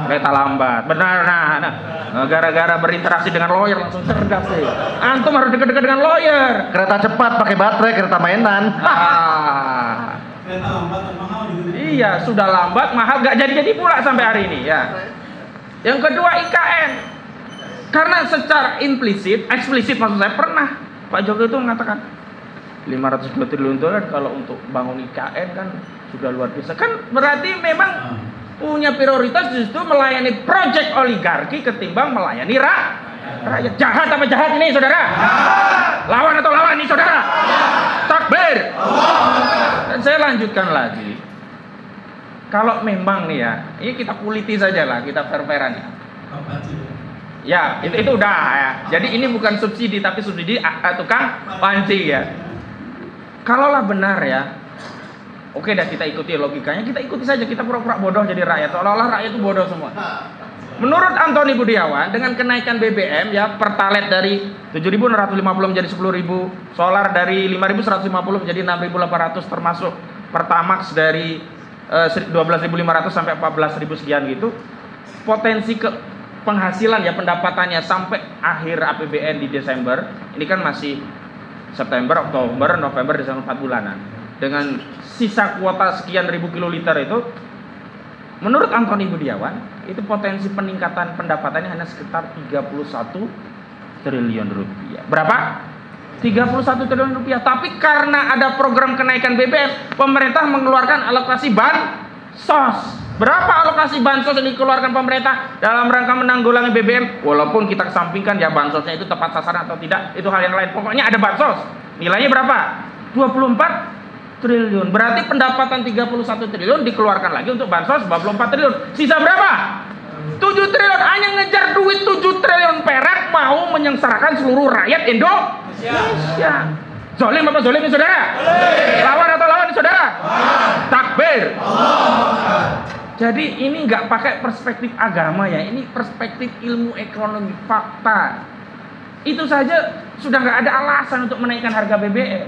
S5: lambat. Benar, nah gara-gara berinteraksi dengan lawyer langsung cerdas sih. Antum harus dekat-dekat dengan lawyer.
S3: Kereta cepat pakai baterai, kereta mainan.
S6: Kereta lambat dan mahal gitu.
S5: Iya, sudah lambat, mahal, gak jadi-jadi pula sampai hari ini ya. Yang kedua IKN. Karena secara eksplisit maksud saya pernah Pak Jokowi itu mengatakan 502 triliun dolar kalau untuk bangun IKN kan sudah luar biasa. Kan berarti memang punya prioritas justru melayani proyek oligarki ketimbang melayani rakyat. Jahat apa jahat ini saudara? Lawan atau lawan ini saudara? Takbir. Dan saya lanjutkan lagi. Kalau memang nih ya, ini kita kuliti saja lah, kita fair-fairan ya. Ya, itu udah ya. Jadi ini bukan subsidi tapi subsidi tukang pancing ya. Kalaulah benar ya, oke dah kita ikuti logikanya, kita ikuti saja, kita pura-pura bodoh jadi rakyat, seolah-olah rakyat itu bodoh semua. Menurut Antoni Budiawan, dengan kenaikan BBM ya, Pertalite dari 7.650 menjadi 10.000, solar dari 5.150 menjadi 6.800, termasuk Pertamax dari 12.500 sampai 14.000 sekian gitu, potensi penghasilan ya, pendapatannya sampai akhir APBN di Desember, ini kan masih September, Oktober, November, Desember 4 bulanan. Dengan sisa kuota sekian ribu kiloliter itu, menurut Antoni Budiawan, itu potensi peningkatan pendapatannya hanya sekitar 31 triliun rupiah. Berapa? 31 triliun rupiah. Tapi karena ada program kenaikan BBM, pemerintah mengeluarkan alokasi bansos. Berapa alokasi bansos yang dikeluarkan pemerintah dalam rangka menanggulangi BBM? Walaupun kita kesampingkan ya bansosnya itu tepat sasaran atau tidak, itu hal yang lain. Pokoknya ada bansos. Nilainya berapa? 24 triliun. Berarti pendapatan 31 triliun dikeluarkan lagi untuk bansos 24 triliun. Sisa berapa? 7 triliun. Hanya ngejar duit 7 triliun perak mau menyengsarakan seluruh rakyat Indonesia. Zolim apa zolim ini saudara? Lawan atau lawan ini saudara? Takbir. Jadi ini nggak pakai perspektif agama ya, ini perspektif ilmu ekonomi fakta. Itu saja sudah nggak ada alasan untuk menaikkan harga BBM.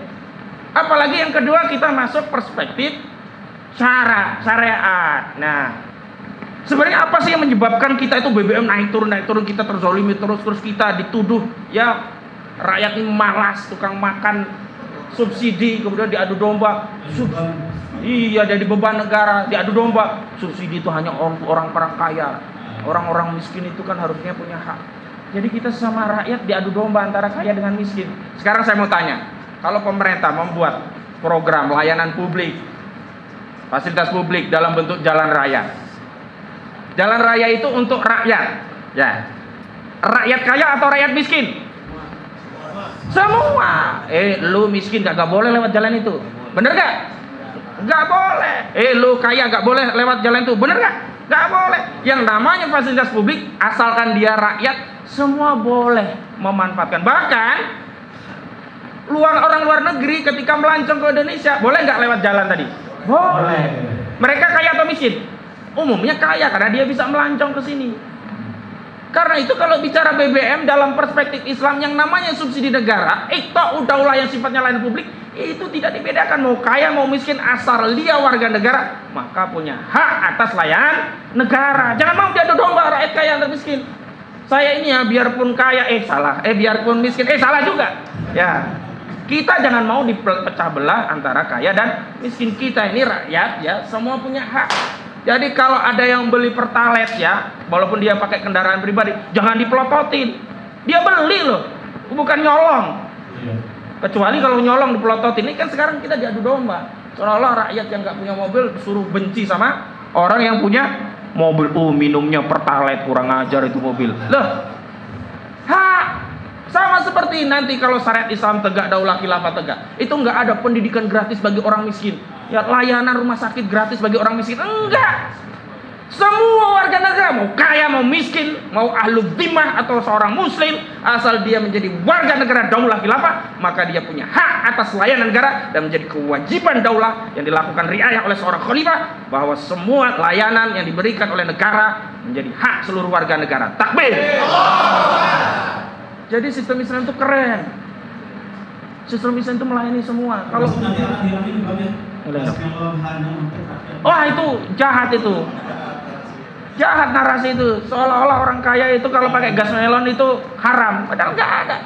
S5: Apalagi yang kedua kita masuk perspektif syariat. Nah, sebenarnya apa sih yang menyebabkan kita itu BBM naik turun kita terzolimi terus kita dituduh ya rakyat ini malas, tukang makan subsidi, kemudian diadu domba. Iya, jadi beban negara, diadu domba. Subsidi itu hanya orang kaya. Orang-orang miskin itu kan harusnya punya hak. Jadi kita sama rakyat diadu domba antara kaya dengan miskin. Sekarang saya mau tanya, kalau pemerintah membuat program layanan publik, fasilitas publik dalam bentuk jalan raya. Jalan raya itu untuk rakyat, ya. Rakyat kaya atau rakyat miskin? Semua. Lu miskin gak boleh lewat jalan itu. Bener gak? Gak boleh. Lu kaya gak boleh lewat jalan itu. Bener gak? Gak boleh. Yang namanya fasilitas publik, asalkan dia rakyat, semua boleh memanfaatkan. Bahkan orang luar negeri ketika melancong ke Indonesia, boleh gak lewat jalan tadi? Boleh. Mereka kaya atau miskin? Umumnya kaya karena dia bisa melancong ke sini. Karena itu kalau bicara BBM dalam perspektif Islam, yang namanya subsidi negara, iqta' udaulah yang sifatnya layanan publik, itu tidak dibedakan mau kaya mau miskin, asal dia warga negara maka punya hak atas layanan negara. Jangan mau diadu domba rakyat kaya dan miskin. Saya ini ya biarpun kaya salah, biarpun miskin salah juga. Ya. Kita jangan mau dipecah belah antara kaya dan miskin. Kita ini rakyat ya, semua punya hak. Jadi kalau ada yang beli Pertalite ya, walaupun dia pakai kendaraan pribadi, jangan dipelototin. Dia beli loh, bukan nyolong. Kecuali kalau nyolong dipelototin. Ini kan sekarang kita diadu domba. Seolah-olah rakyat yang nggak punya mobil disuruh benci sama orang yang punya mobil. Minumnya Pertalite, kurang ajar itu mobil. Loh, sama seperti nanti kalau syariat Islam tegak, daulah khilafah tegak, itu nggak ada pendidikan gratis bagi orang miskin. Ya, layanan rumah sakit gratis bagi orang miskin. Enggak. Semua warga negara, mau kaya, mau miskin, mau ahlul dhimmah atau seorang muslim, asal dia menjadi warga negara daulah khilafah, maka dia punya hak atas layanan negara dan menjadi kewajiban daulah yang dilakukan riayah oleh seorang khalifah bahwa semua layanan yang diberikan oleh negara menjadi hak seluruh warga negara. Takbir. Jadi sistem Islam itu keren. Sistem Islam itu melayani semua. Kalau
S6: nanti akan dihilangin Bang ya. Kalau hanya untuk rakyat.
S5: wah itu jahat itu. Jahat narasi itu, seolah-olah orang kaya itu kalau pakai gas melon itu haram, padahal nggak ada.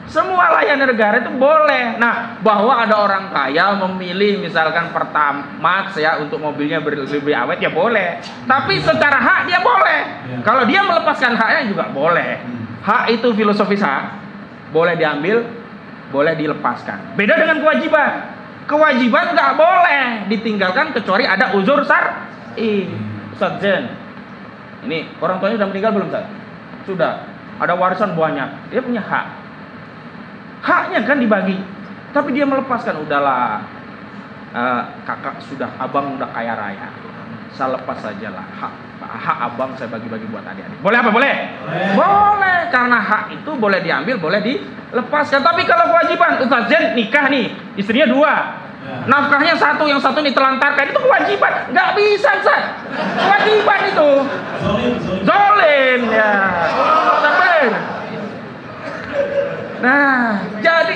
S5: Semua layanan negara itu boleh. Nah, bahwa ada orang kaya memilih misalkan Pertamax ya untuk mobilnya lebih awet ya boleh. Tapi secara hak dia boleh. Kalau dia melepaskan haknya juga boleh. Hak itu filosofis hak, boleh diambil, boleh dilepaskan. Beda dengan kewajiban. Kewajiban nggak boleh ditinggalkan kecuali ada uzur syar'i. Ustaz Zen, ini orang tuanya sudah meninggal belum Ustaz? Sudah. Ada warisan banyak, dia punya hak. Haknya kan dibagi, tapi dia melepaskan. Udahlah, kakak sudah, abang udah kaya raya, saya lepas sajalah hak abang saya bagi-bagi buat adik-adik. Boleh apa? Boleh? Boleh, karena hak itu boleh diambil, boleh dilepaskan. Tapi kalau kewajiban, Ustaz Zen nikah nih, istrinya 2. Nafkahnya 1, yang 1 ditelantarkan, itu kewajiban. Nggak bisa, Ustaz. Kewajiban itu. Zolim ya. Sampai. Nah, jadi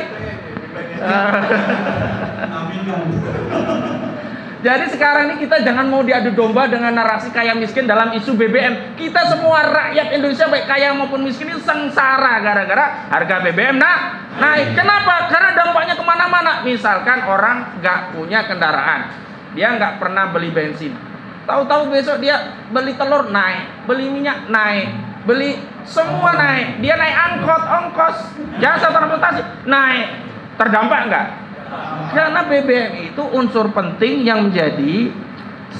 S5: jadi sekarang ini kita jangan mau diadu domba dengan narasi kaya miskin dalam isu BBM. Kita semua rakyat Indonesia baik kaya maupun miskin ini sengsara gara-gara harga BBM naik. Kenapa? Karena dampaknya kemana-mana. Misalkan orang nggak punya kendaraan, dia nggak pernah beli bensin. Tahu-tahu besok dia beli telur naik, beli minyak naik, beli semua naik. Dia naik angkot, ongkos, jasa transportasi naik. Terdampak nggak? Karena BBM itu unsur penting yang menjadi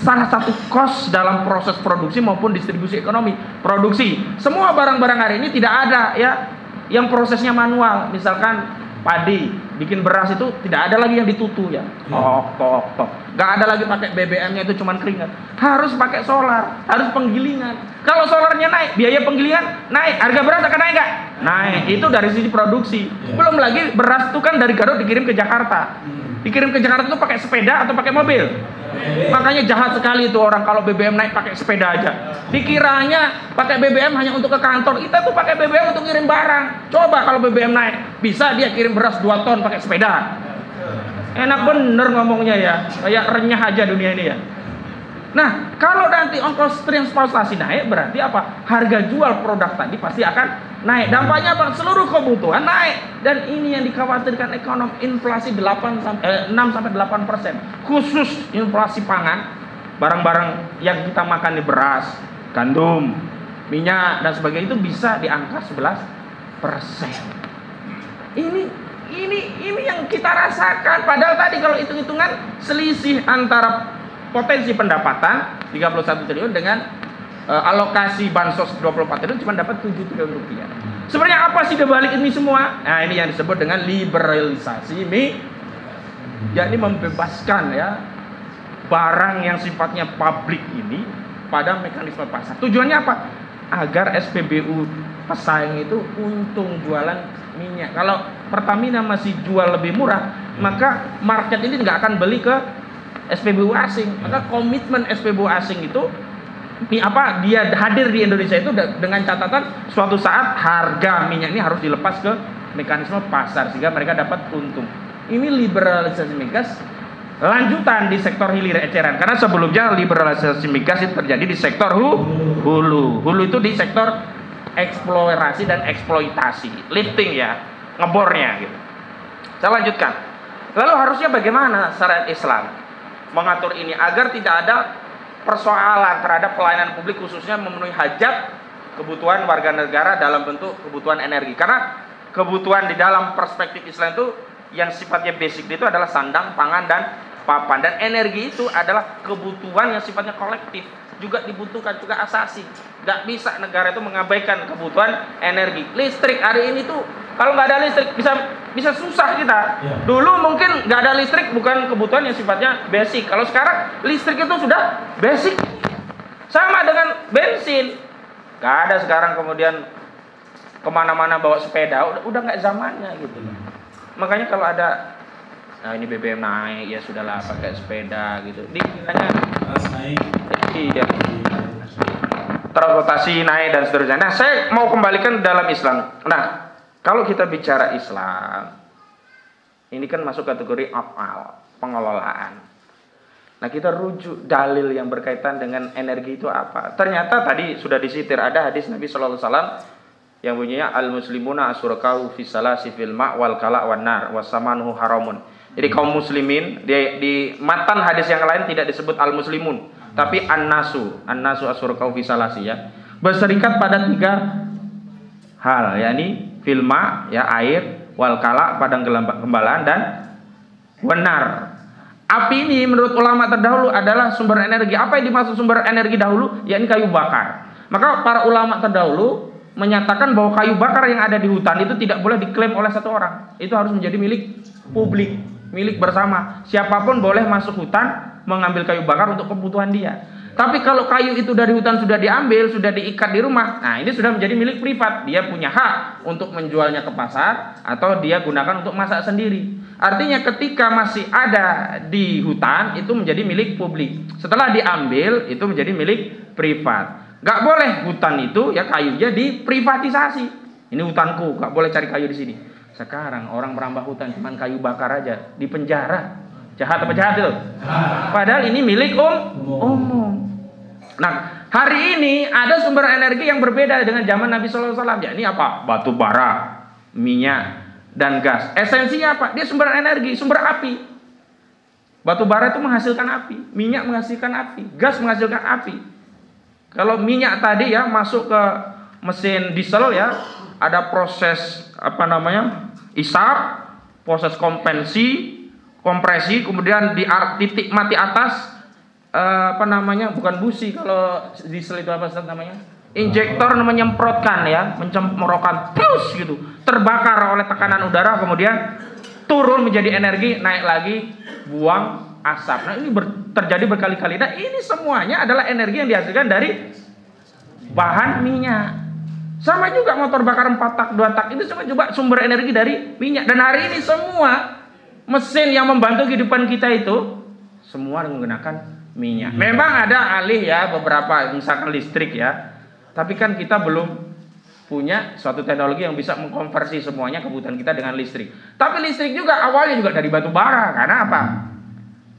S5: salah satu cost dalam proses produksi maupun distribusi ekonomi. Produksi, semua barang-barang hari ini tidak ada ya yang prosesnya manual. Misalkan padi, bikin beras itu tidak ada lagi yang ditutu ya. Tok. Gak ada lagi pakai BBM-nya itu cuman keringat. Harus pakai solar, harus penggilingan. Kalau solarnya naik, biaya penggilingan naik, harga beras akan naik nggak? Naik. Itu dari sisi produksi. Belum lagi beras itu kan dari Garut dikirim ke Jakarta. Dikirim ke Jakarta itu pakai sepeda atau pakai mobil. Makanya jahat sekali itu orang kalau BBM naik pakai sepeda aja. Dikiranya pakai BBM hanya untuk ke kantor. Kita tuh pakai BBM untuk kirim barang. Coba kalau BBM naik, bisa dia kirim beras 2 ton pakai sepeda. Enak bener ngomongnya ya. Kayak renyah aja dunia ini ya. Nah, kalau nanti ongkos transportasi naik, berarti apa? Harga jual produk tadi pasti akan naik. Dampaknya apa? Seluruh kebutuhan naik. Dan ini yang dikhawatirkan ekonomi inflasi 6-8%. Khusus inflasi pangan, barang-barang yang kita makan di beras, gandum, minyak dan sebagainya itu bisa di angka 11%. Ini yang kita rasakan. Padahal tadi kalau hitung-hitungan selisih antara potensi pendapatan 31 triliun dengan alokasi bansos 24 triliun cuma dapat 7 triliun rupiah. Sebenarnya apa sih dibalik ini semua? Nah, ini yang disebut dengan liberalisasi yakni membebaskan ya barang yang sifatnya publik ini pada mekanisme pasar. Tujuannya apa? Agar SPBU pesaing itu untung jualan minyak. Kalau Pertamina masih jual lebih murah, maka market ini nggak akan beli ke SPBU asing. Maka komitmen SPBU asing itu dia hadir di Indonesia itu dengan catatan suatu saat harga minyak ini harus dilepas ke mekanisme pasar sehingga mereka dapat untung. Ini liberalisasi migas lanjutan di sektor hilir eceran, karena sebelumnya liberalisasi migas itu terjadi di sektor hulu. Hulu itu di sektor eksplorasi dan eksploitasi, lifting ya, ngebornya gitu. Saya lanjutkan. Lalu harusnya bagaimana syariat Islam mengatur ini agar tidak ada persoalan terhadap pelayanan publik, khususnya memenuhi hajat kebutuhan warga negara dalam bentuk kebutuhan energi. Karena kebutuhan di dalam perspektif Islam itu yang sifatnya basic itu adalah sandang, pangan, dan papan. Dan energi itu adalah kebutuhan yang sifatnya kolektif, juga dibutuhkan, juga asasi. Gak bisa negara itu mengabaikan kebutuhan energi. Listrik hari ini tuh kalau nggak ada listrik bisa susah kita. Dulu mungkin nggak ada listrik bukan kebutuhan yang sifatnya basic. Kalau sekarang listrik itu sudah basic. Sama dengan bensin. Gak ada sekarang kemudian kemana-mana bawa sepeda, udah nggak zamannya gitu. Makanya kalau ada, nah ini BBM naik, ya sudahlah pakai sepeda gitu. Dikiranya
S6: naik.
S5: Iya. Transportasi naik dan seterusnya. Nah, saya mau kembalikan dalam Islam. Nah, kalau kita bicara Islam, ini kan masuk kategori af'al, pengelolaan. Nah, kita rujuk dalil yang berkaitan dengan energi itu apa? Ternyata tadi sudah disitir, ada hadis Nabi sallallahu alaihi wasallam yang bunyinya al-muslimuna asyurakau fi salasi fil ma' wal kala' wan nar wasamanuhu haramun. Jadi kaum muslimin di matan hadis yang lain tidak disebut al-muslimun, tapi an-nasu asyurakau fi salasi ya. Berserikat pada 3 hal, yakni fil ma' ya air, wal kala' padang gembalaan dan wanar. Api ini menurut ulama terdahulu adalah sumber energi. Apa yang dimaksud sumber energi dahulu? Yakni kayu bakar. Maka para ulama terdahulu menyatakan bahwa kayu bakar yang ada di hutan itu tidak boleh diklaim oleh satu orang. Itu harus menjadi milik publik, milik bersama. Siapapun boleh masuk hutan mengambil kayu bakar untuk kebutuhan dia. Tapi kalau kayu itu dari hutan sudah diambil, sudah diikat di rumah, nah ini sudah menjadi milik privat. Dia punya hak untuk menjualnya ke pasar atau dia gunakan untuk masak sendiri. Artinya ketika masih ada di hutan itu menjadi milik publik. Setelah diambil itu menjadi milik privat. Gak boleh hutan itu ya kayunya diprivatisasi. Ini hutanku, gak boleh cari kayu di sini. Sekarang orang merambah hutan cuman kayu bakar aja, di penjara. Jahat apa jahat itu? Padahal ini milik umum. Nah, hari ini ada sumber energi yang berbeda dengan zaman Nabi sallallahu alaihi wasallam. Ya, ini apa? Batu bara, minyak, dan gas. Esensinya apa? Dia sumber energi, sumber api. Batu bara itu menghasilkan api, minyak menghasilkan api, gas menghasilkan api. Kalau minyak tadi ya masuk ke mesin diesel ya, ada proses isap, proses kompresi, kemudian di titik mati atas bukan busi, kalau diesel itu apa namanya? Injektor menyemprotkan ya, mencemprotkan plus gitu, terbakar oleh tekanan udara, kemudian turun menjadi energi, naik lagi, buang asap. Nah ini terjadi berkali-kali. Nah ini semuanya adalah energi yang dihasilkan dari bahan minyak. Sama juga motor bakar 4 tak 2 tak itu semua juga sumber energi dari minyak. Dan hari ini semua mesin yang membantu kehidupan kita itu semua menggunakan minyak. Memang ada alih ya beberapa, misalkan listrik ya. Tapi kan kita belum punya suatu teknologi yang bisa mengkonversi semuanya kebutuhan kita dengan listrik. Tapi listrik juga awalnya juga dari batu bara. Karena apa?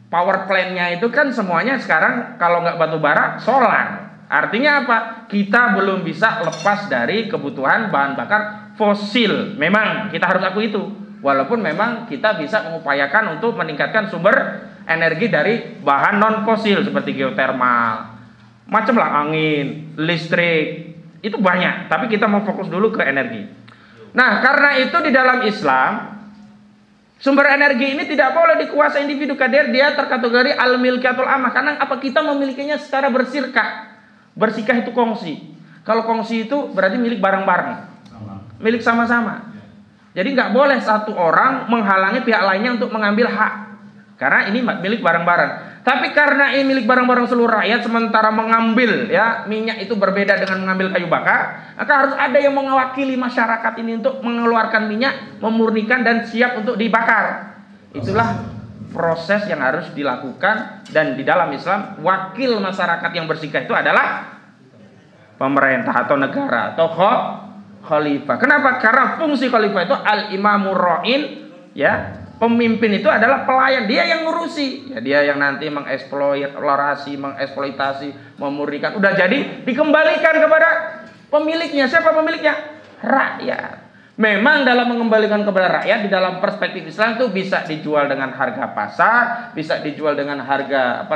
S5: Power plant-nya itu kan semuanya sekarang kalau nggak batu bara, solar. Artinya apa? Kita belum bisa lepas dari kebutuhan bahan bakar fosil. Memang kita harus akui itu. Walaupun memang kita bisa mengupayakan untuk meningkatkan sumber energi dari bahan non fosil seperti geotermal, macam lah, angin, listrik, itu banyak. Tapi kita mau fokus dulu ke energi. Nah, karena itu di dalam Islam sumber energi ini tidak boleh dikuasai individu, karena dia terkategori al-milkiyatul amah. Karena apa? Kita memilikinya secara bersirkah. Bersikah itu kongsi. Kalau kongsi itu berarti milik bareng-bareng, milik sama-sama. Jadi nggak boleh satu orang menghalangi pihak lainnya untuk mengambil hak, karena ini milik bareng-bareng. Tapi karena ini milik bareng-bareng seluruh rakyat, sementara mengambil ya minyak itu berbeda dengan mengambil kayu bakar, maka harus ada yang mewakili masyarakat ini untuk mengeluarkan minyak, memurnikan dan siap untuk dibakar. Itulah proses yang harus dilakukan. Dan di dalam Islam wakil masyarakat yang bersikah itu adalah pemerintah atau negara atau khalifah. Kenapa? Karena fungsi khalifah itu al-imamur ra'in ya. Pemimpin itu adalah pelayan, dia yang ngurusi. Ya, dia yang nanti mengeksploitasi, memurnikan. Udah jadi dikembalikan kepada pemiliknya. Siapa pemiliknya? Rakyat. Memang dalam mengembalikan kepada rakyat di dalam perspektif Islam itu bisa dijual dengan harga pasar, bisa dijual dengan harga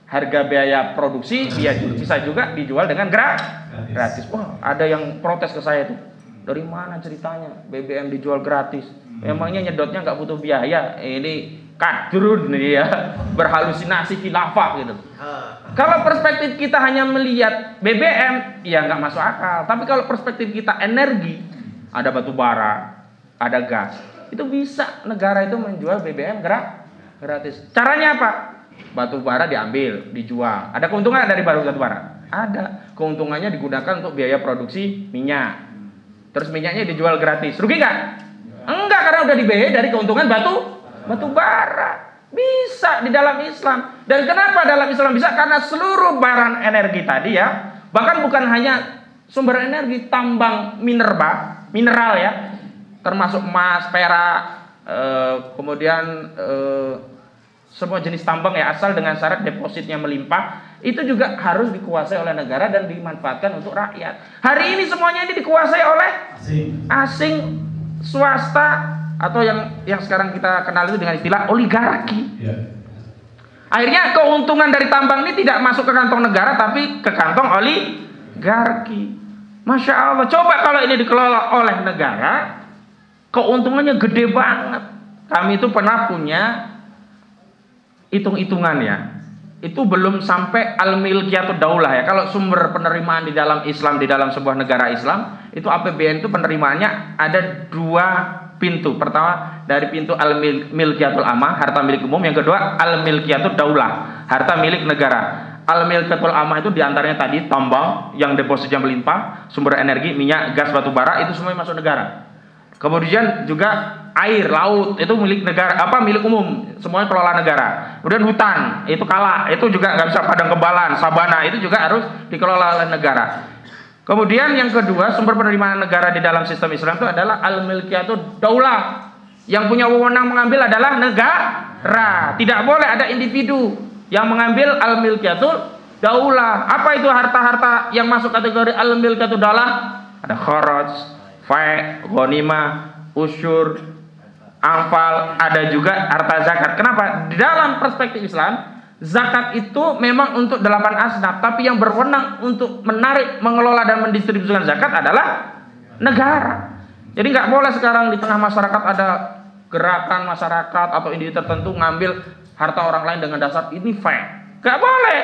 S5: harga biaya produksi, bisa juga dijual dengan gratis. Wah, ada yang protes ke saya tuh. Dari mana ceritanya BBM dijual gratis? Emangnya nyedotnya nggak butuh biaya? Ini kadrun nih ya, berhalusinasi khilafah gitu. Kalau perspektif kita hanya melihat BBM, ya nggak masuk akal. Tapi kalau perspektif kita energi, ada batu bara, ada gas, itu bisa negara itu menjual BBM gratis. Caranya apa? batu bara diambil, dijual. Ada keuntungan dari batu bara? Ada. Keuntungannya digunakan untuk biaya produksi minyak. Terus minyaknya dijual gratis. Rugi nggak? Enggak, karena udah dibiayai dari keuntungan batu bara. Bisa di dalam Islam. Dan kenapa dalam Islam bisa? Karena seluruh barang energi tadi ya, bahkan bukan hanya sumber energi, tambang mineral ya, termasuk emas, perak, kemudian semua jenis tambang ya, asal dengan syarat depositnya melimpah, itu juga harus dikuasai oleh negara dan dimanfaatkan untuk rakyat. Hari ini semuanya ini dikuasai oleh asing, swasta, atau yang sekarang kita kenal itu dengan istilah oligarki. Akhirnya keuntungan dari tambang ini tidak masuk ke kantong negara, tapi ke kantong oligarki. Masya Allah, coba kalau ini dikelola oleh negara, keuntungannya gede banget. Kami itu pernah punya hitung-hitungan ya. Itu belum sampai al-milkiyatud daulah ya. Kalau sumber penerimaan di dalam Islam, di dalam sebuah negara Islam, itu APBN itu penerimaannya ada 2 pintu. Pertama dari pintu al-milkiyatul amah, harta milik umum. Yang kedua al-milkiyatud daulah, harta milik negara. Al-milkiyatul amah itu diantaranya tadi tambang yang depositnya melimpah, sumber energi, minyak, gas, batu bara, itu semuanya masuk negara. Kemudian juga air, laut, itu milik negara, milik umum, semuanya kelola negara. Kemudian hutan, itu kala, itu juga nggak bisa, padang kebalan, sabana, itu juga harus dikelola oleh negara. Kemudian yang kedua, sumber penerimaan negara di dalam sistem Islam itu adalah al-milkiyatud daulah. Yang punya wewenang mengambil adalah negara. Tidak boleh ada individu yang mengambil al-milkiyatud daulah. Apa itu harta-harta yang masuk kategori al-milkiyatud daulah? Ada kharaj, fai', ghanimah, usyur, anfal, ada juga harta zakat. Kenapa? Di dalam perspektif Islam, zakat itu memang untuk 8 asnaf, tapi yang berwenang untuk menarik, mengelola dan mendistribusikan zakat adalah negara. Jadi nggak boleh sekarang di tengah masyarakat ada gerakan masyarakat atau individu tertentu ngambil harta orang lain dengan dasar ini fai'. Nggak boleh.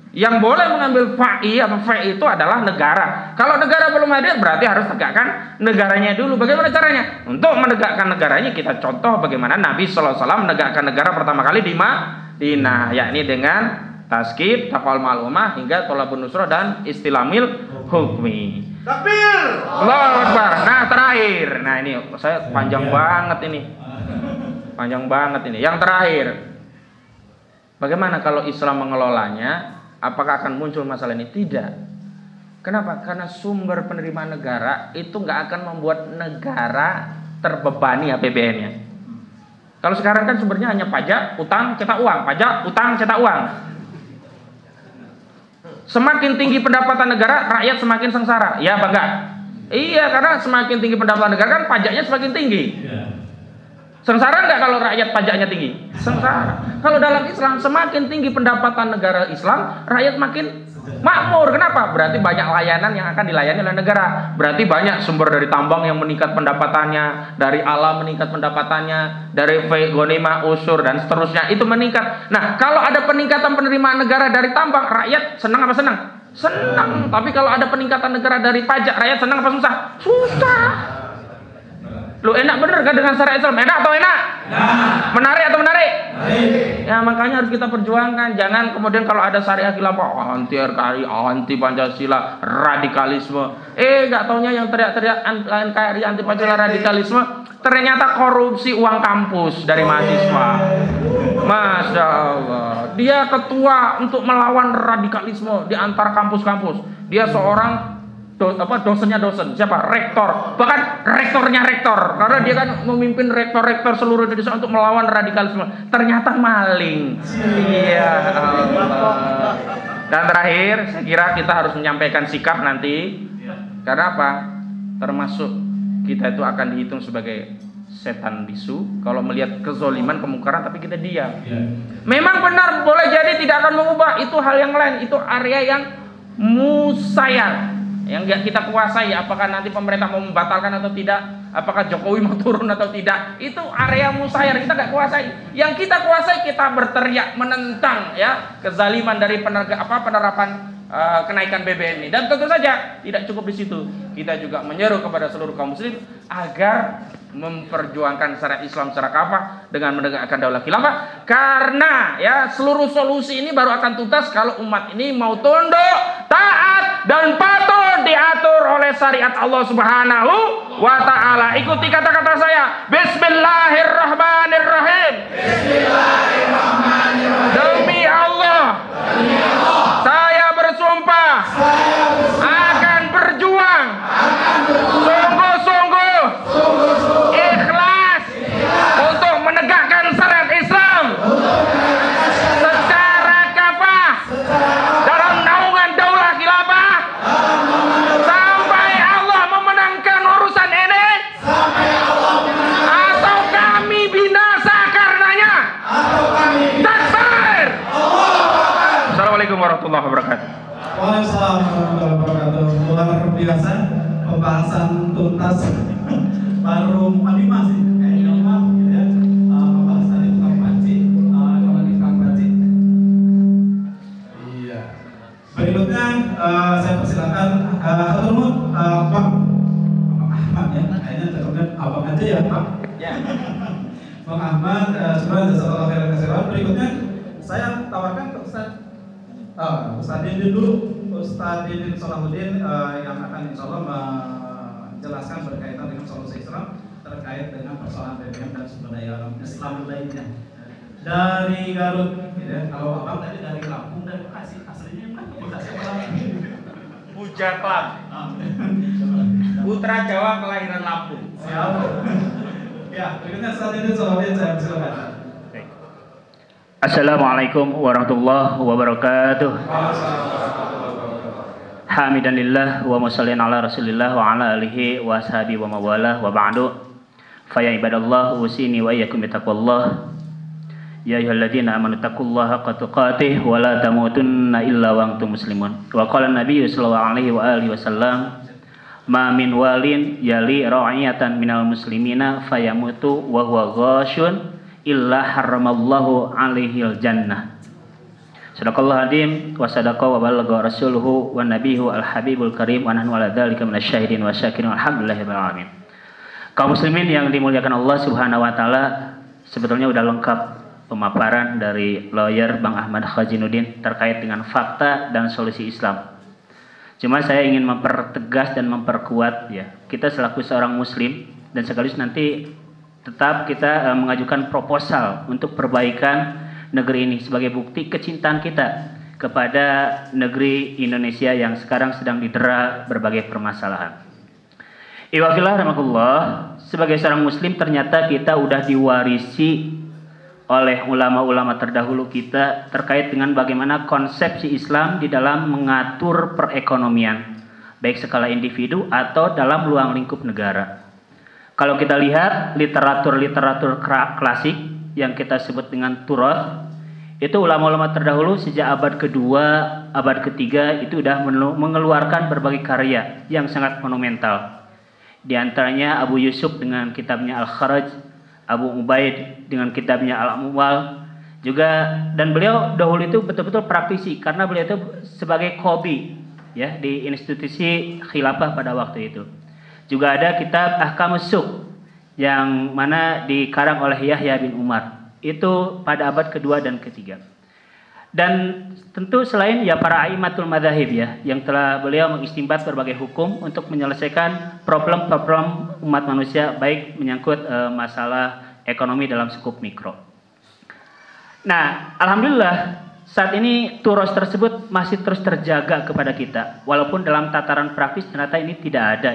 S5: Yang boleh mengambil fa'i atau fai' itu adalah negara. Kalau negara belum hadir, berarti harus tegakkan negaranya dulu. Bagaimana caranya? Untuk menegakkan negaranya, kita contoh bagaimana Nabi SAW menegakkan negara pertama kali di Madinah, yakni dengan taskib, tafal ma'lumah, hingga tolabun nusrah dan istilamil hukmi.
S3: Takbir!
S5: Allahu Akbar. Nah terakhir, nah ini saya panjang banget ini. Panjang banget ini. Yang terakhir, bagaimana kalau Islam mengelolanya? Apakah akan muncul masalah ini? Tidak. Kenapa? Karena sumber penerimaan negara itu nggak akan membuat negara terbebani APBN-nya. Kalau sekarang kan sumbernya hanya pajak, utang, cetak uang, pajak, utang, cetak uang. Semakin tinggi pendapatan negara, rakyat semakin sengsara. Ya, apa enggak? Iya, karena semakin tinggi pendapatan negara kan pajaknya semakin tinggi. Sengsara enggak kalau rakyat pajaknya tinggi? Sengsara. Kalau dalam Islam semakin tinggi pendapatan negara Islam, rakyat makin makmur. Kenapa? Berarti banyak layanan yang akan dilayani oleh negara. Berarti banyak sumber dari tambang yang meningkat pendapatannya, dari alam meningkat pendapatannya, dari ghanimah, usur dan seterusnya itu meningkat. Nah, kalau ada peningkatan penerimaan negara dari tambang, rakyat senang apa senang? Senang. Tapi kalau ada peningkatan negara dari pajak, rakyat senang apa susah? Susah. Lu enak bener kan dengan syariat Islam? Enak atau enak? Menarik atau menarik? Ya makanya harus kita perjuangkan. Jangan kemudian kalau ada syariat khilafah, anti NKRI, anti Pancasila, radikalisme. Gak taunya yang teriak-teriak NKRI, anti Pancasila, radikalisme, ternyata korupsi uang kampus dari mahasiswa. Masya Allah. Dia ketua untuk melawan radikalisme di antar kampus-kampus. Dia seorang dosennya dosen, siapa? Rektor, bahkan rektornya rektor, karena dia kan memimpin rektor-rektor seluruh Indonesia untuk melawan radikalisme. Ternyata maling. Iya Allah. Dan terakhir, saya kira kita harus menyampaikan sikap nanti. Karena apa? Termasuk kita itu akan dihitung sebagai setan bisu kalau melihat kezoliman, kemungkaran, tapi kita diam. Memang benar, boleh jadi tidak akan mengubah, itu hal yang lain, itu area yang musayar, yang nggak kita kuasai. Apakah nanti pemerintah mau membatalkan atau tidak, apakah Jokowi mau turun atau tidak, itu area musayar, kita nggak kuasai. Yang kita kuasai, kita berteriak menentang ya kezaliman dari penerapan kenaikan BBM ini. Dan tentu saja tidak cukup di situ. Kita juga menyeru kepada seluruh kaum muslim agar memperjuangkan syariat Islam secara kafah dengan menegakkan daulah khilafah, karena ya seluruh solusi ini baru akan tuntas kalau umat ini mau tunduk, taat dan patuh diatur oleh syariat Allah Subhanahu wa taala. Ikuti kata-kata saya. Bismillahirrahmanirrahim. Bismillahirrahmanirrahim. Demi Allah. Saya bersumpah akan berjuang sungguh-sungguh ikhlas untuk menegakkan syariat Islam secara kafah dalam naungan daulah khilafah sampai Allah memenangkan urusan ini, atau kami binasa karenanya. Takbir. Assalamualaikum warahmatullahi wabarakatuh.
S6: Waalaikumsalam warahmatullahi wabarakatuh. Luar biasa pembahasan tuntas. Baru 45 sih kayaknya gitu ya. Pembahasan itu Kang Panci, kalau di Kang Panci. Iya. Berikutnya saya persilakan Pak Ahmad ya. Kayaknya cocoknya Abang aja ya, Pak.
S5: Ya.
S6: Bang Ahmad, sebenarnya jazakallahu khairan katsiran. Berikutnya saya tawarkan ke Ustaz Didin dulu, Ustaz Didin Salahuddin yang akan insya Allah menjelaskan berkaitan dengan solusi Islam terkait dengan persoalan BBM dan sumber daya alam Islam lainnya. Dari Garut, ya. Kalau Abang tadi dari Lampung dan Bekasi, aslinya yang mana? Bekasi apa Lampung?
S5: Bujaklam. Putra Jawa kelahiran Lampung.
S6: Siap. Ya, berikutnya Ustaz Didin Salahuddin, saya persilakan.
S7: Assalamualaikum warahmatullahi wabarakatuh. Hamidanillah wa musallin ala rasulillah wa ala alihi wa ashabi wa mawalah wa ba'du. Fa ya ibadallah usini wa iyyakum bittaqwallah. Ya ayyuhalladzina amanu taqullaha haqqa tuqatih wa la tamutunna illa wa antum muslimun. Wa qala an-nabiy sallallahu alaihi wa alihi wasallam, ma min walin yali ra'iyatan minal muslimina fayamutu wa huwa ghashun illa haramallahu alaihil jannah. Sadaqallahu hadim wa sadaqa wa balagha rasuluhu wa nabiyyu al-habibul karim wa nahnu ala dzalika minasyahidin wa syakirin alhamdulillahirabbil alamin. Kaum muslimin yang dimuliakan Allah Subhanahu wa taala, sebetulnya udah lengkap pemaparan dari lawyer Bang Ahmad Khazinuddin terkait dengan fakta dan solusi Islam. Cuma saya ingin mempertegas dan memperkuat ya, kita selaku seorang muslim dan sekaligus nanti tetap kita mengajukan proposal untuk perbaikan negeri ini sebagai bukti kecintaan kita kepada negeri Indonesia yang sekarang sedang didera berbagai permasalahan. Iwafillah rahmatullah, sebagai seorang muslim ternyata kita udah diwarisi oleh ulama-ulama terdahulu kita terkait dengan bagaimana konsepsi Islam di dalam mengatur perekonomian, baik skala individu atau dalam ruang lingkup negara. Kalau kita lihat literatur klasik yang kita sebut dengan Turath, itu ulama-ulama terdahulu sejak abad kedua, abad ketiga itu sudah mengeluarkan berbagai karya yang sangat monumental. Di antaranya Abu Yusuf dengan kitabnya Al-Kharaj, Abu Ubaid dengan kitabnya Al-Amwal juga, dan beliau dahulu itu betul-betul praktisi karena beliau itu sebagai qadhi ya di institusi khilafah pada waktu itu. Juga ada kitab Ahkamus Suq yang mana dikarang oleh Yahya bin Umar. Itu pada abad kedua dan ketiga. Dan tentu selain ya para aimatul madzahib ya, yang telah beliau mengistimbat berbagai hukum untuk menyelesaikan problem-problem umat manusia, baik menyangkut masalah ekonomi dalam skup mikro. Nah, alhamdulillah saat ini turos tersebut masih terus terjaga kepada kita, walaupun dalam tataran praktis ternyata ini tidak ada.